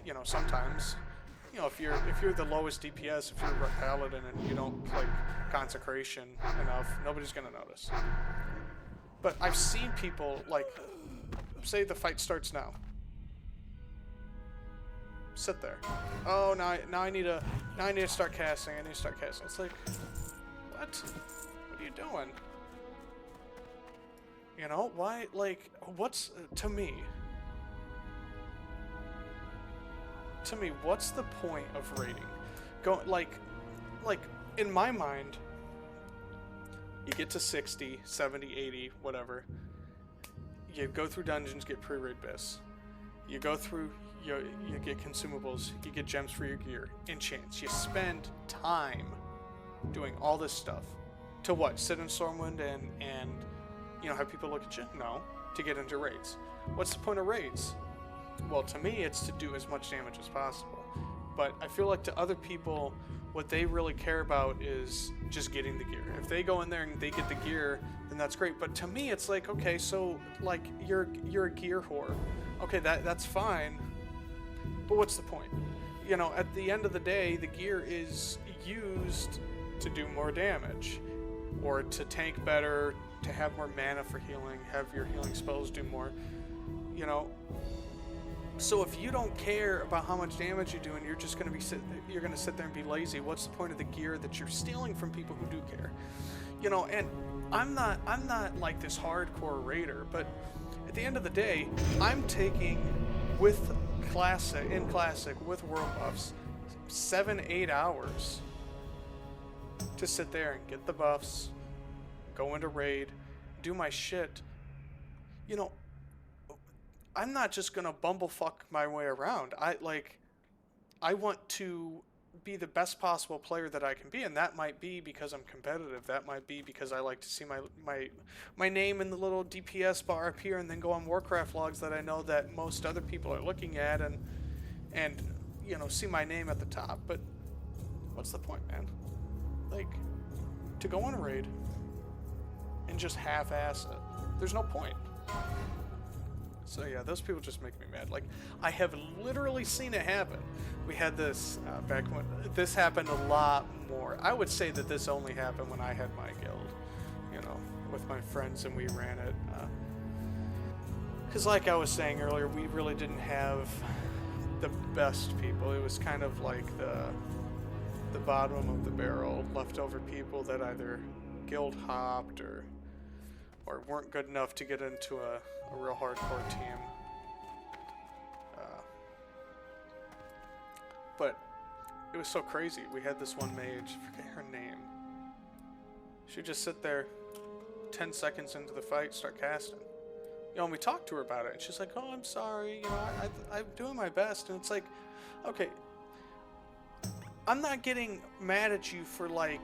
[SPEAKER 1] you know, sometimes. You know, if you're the lowest DPS, if you're a paladin and you don't play consecration enough, nobody's gonna notice. But I've seen people, like, say the fight starts now. Sit there. Oh, now I need to start casting. I need to start casting. It's like, what? What are you doing? You know, why? Like, what's to me? To me, what's the point of raiding? Like in my mind, you get to 60, 70, 80, whatever. You go through dungeons, get pre-raid bis. You go through, you get consumables, you get gems for your gear, enchants. You spend time doing all this stuff. To what? Sit in Stormwind and you know, have people look at you? No. To get into raids. What's the point of raids? Well, to me, it's to do as much damage as possible. But I feel like to other people, what they really care about is just getting the gear. If they go in there and they get the gear, then that's great. But to me, it's like, okay, so like you're a gear whore. Okay, that's fine. But what's the point? You know, at the end of the day, the gear is used to do more damage, or to tank better, to have more mana for healing, have your healing spells do more. You know. So if you don't care about how much damage you do, and you're just going to sit there and be lazy, what's the point of the gear that you're stealing from people who do care? You know, and I'm not like this hardcore raider, but at the end of the day, I'm taking with Classic with World Buffs 7-8 hours to sit there and get the buffs, go into raid, do my shit. You know, I'm not just gonna bumblefuck my way around. I want to be the best possible player that I can be, and that might be because I'm competitive. That might be because I like to see my name in the little DPS bar appear, and then go on Warcraft logs that I know that most other people are looking at, and you know, see my name at the top. But what's the point, man? Like, to go on a raid and just half-ass it, there's no point. So yeah, those people just make me mad. Like, I have literally seen it happen. We had this back when this happened a lot more. I would say that this only happened when I had my guild, you know, with my friends, and we ran it. Because like I was saying earlier, we really didn't have the best people. It was kind of like the bottom of the barrel, leftover people that either guild hopped or or weren't good enough to get into a real hardcore team. But it was so crazy. We had this one mage, forget her name. She'd just sit there 10 seconds into the fight, start casting. You know, and we talked to her about it, and she's like, oh, I'm sorry, you know, I'm doing my best. And it's like, okay, I'm not getting mad at you for, like,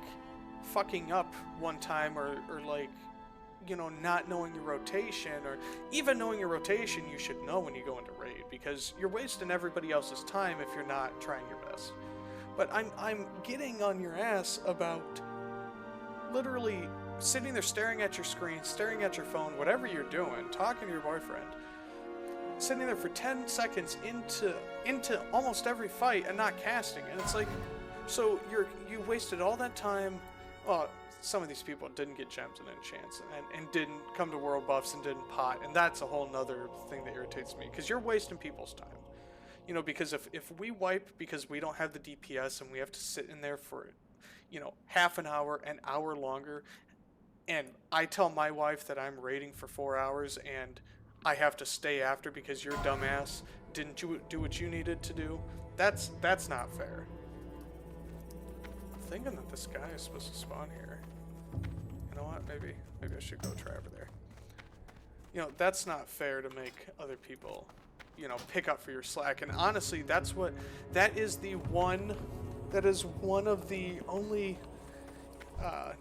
[SPEAKER 1] fucking up one time or like, you know, not knowing your rotation, or even knowing your rotation. You should know when you go into raid, because you're wasting everybody else's time if you're not trying your best. But I'm getting on your ass about literally sitting there staring at your screen, staring at your phone, whatever you're doing, talking to your boyfriend, sitting there for 10 seconds into almost every fight and not casting. And it's like, so you wasted all that time. Well, some of these people didn't get gems and enchants and didn't come to world buffs and didn't pot, and that's a whole nother thing that irritates me, because you're wasting people's time. You know, because if we wipe because we don't have the DPS and we have to sit in there for, you know, half an hour longer, and I tell my wife that I'm raiding for 4 hours and I have to stay after because your dumbass didn't do what you needed to do, that's not fair. I'm thinking that this guy is supposed to spawn here. You know what? Maybe I should go try over there. You know, that's not fair to make other people, you know, pick up for your slack. And honestly, that is one of the only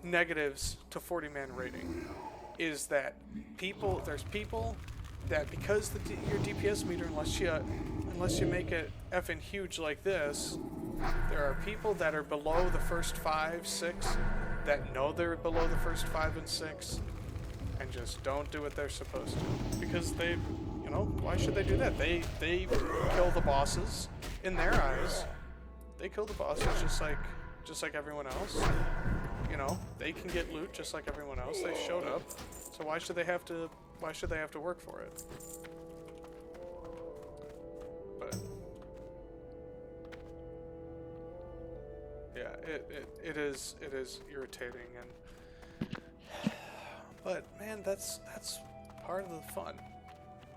[SPEAKER 1] negatives to 40-man raiding, is that there's people that, because your DPS meter, unless you make it effing huge like this, there are people that are below the first 5, 6, that know they're below the first 5 and 6, and just don't do what they're supposed to, because they, you know, why should they do that? They kill the bosses in their eyes. They kill the bosses just like everyone else. You know, they can get loot just like everyone else. They showed up, so why should they have to work for it? But yeah, it is irritating, and but man, that's part of the fun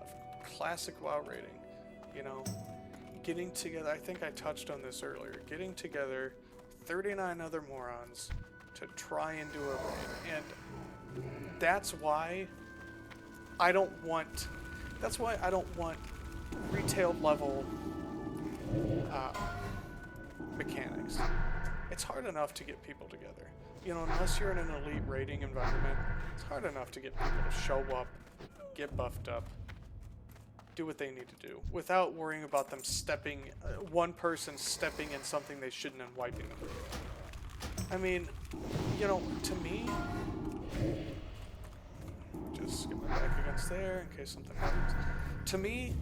[SPEAKER 1] of classic WoW raiding. You know, getting together. I think I touched on this earlier. Getting together, 39 other morons to try and do a raid, and that's why I don't want retail level mechanics. It's hard enough to get people together. You know, unless you're in an elite raiding environment, it's hard enough to get people to show up, get buffed up, do what they need to do, without worrying about them one person stepping in something they shouldn't and wiping them. I mean, you know, to me, just get my back against there in case something happens. To me,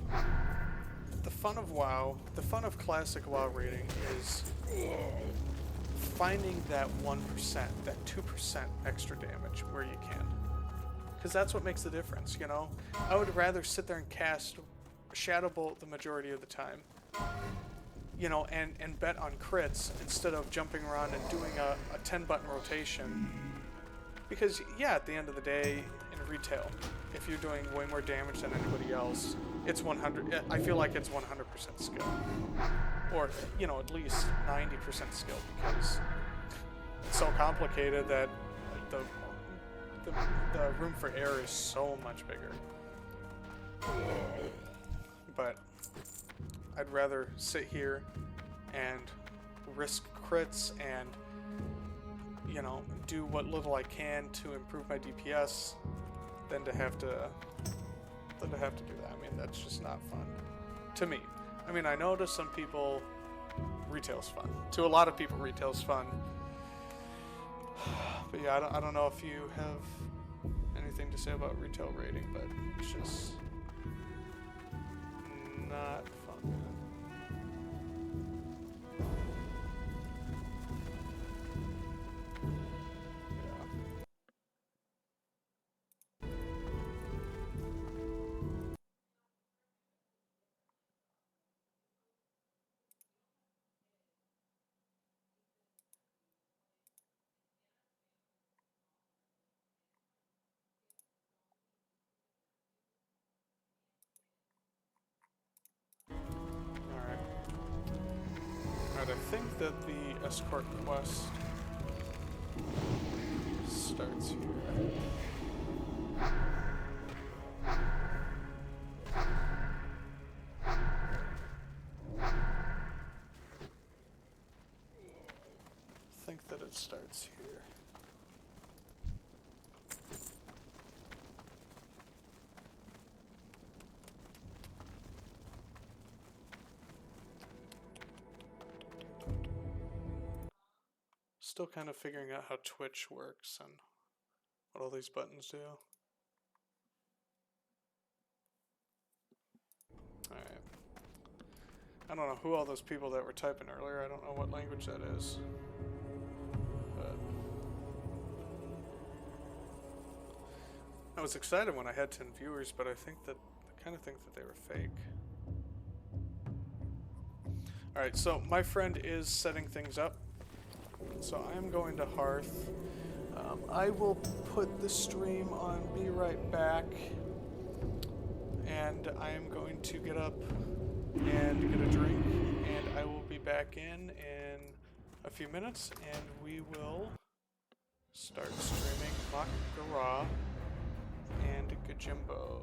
[SPEAKER 1] the fun of WoW, the fun of classic WoW raiding is finding that 1%, that 2% extra damage where you can. Because that's what makes the difference, you know? I would rather sit there and cast Shadow Bolt the majority of the time, you know, and bet on crits instead of jumping around and doing a 10-button rotation. Because, yeah, at the end of the day, in retail, if you're doing way more damage than anybody else, it's 100. I feel like it's 100% skill, or, you know, at least 90% skill, because it's so complicated that the room for error is so much bigger. But I'd rather sit here and risk crits and, you know, do what little I can to improve my DPS than to have to do that. I mean, that's just not fun to me. I mean, I know to some people retail's fun. To a lot of people, retail's fun. But yeah, I don't know if you have anything to say about retail rating, but it's just not fun, man. Alright, I think that the escort quest starts here. I think that it starts here. Still kind of figuring out how Twitch works and what all these buttons do. Alright. I don't know who all those people that were typing earlier. I don't know what language that is. But I was excited when I had 10 viewers, but I kind of think that they were fake. Alright, so my friend is setting things up. So I'm going to Hearth. I will put the stream on Be Right Back. And I am going to get up and get a drink. And I will be back in a few minutes. And we will start streaming Makara and Gajimbo.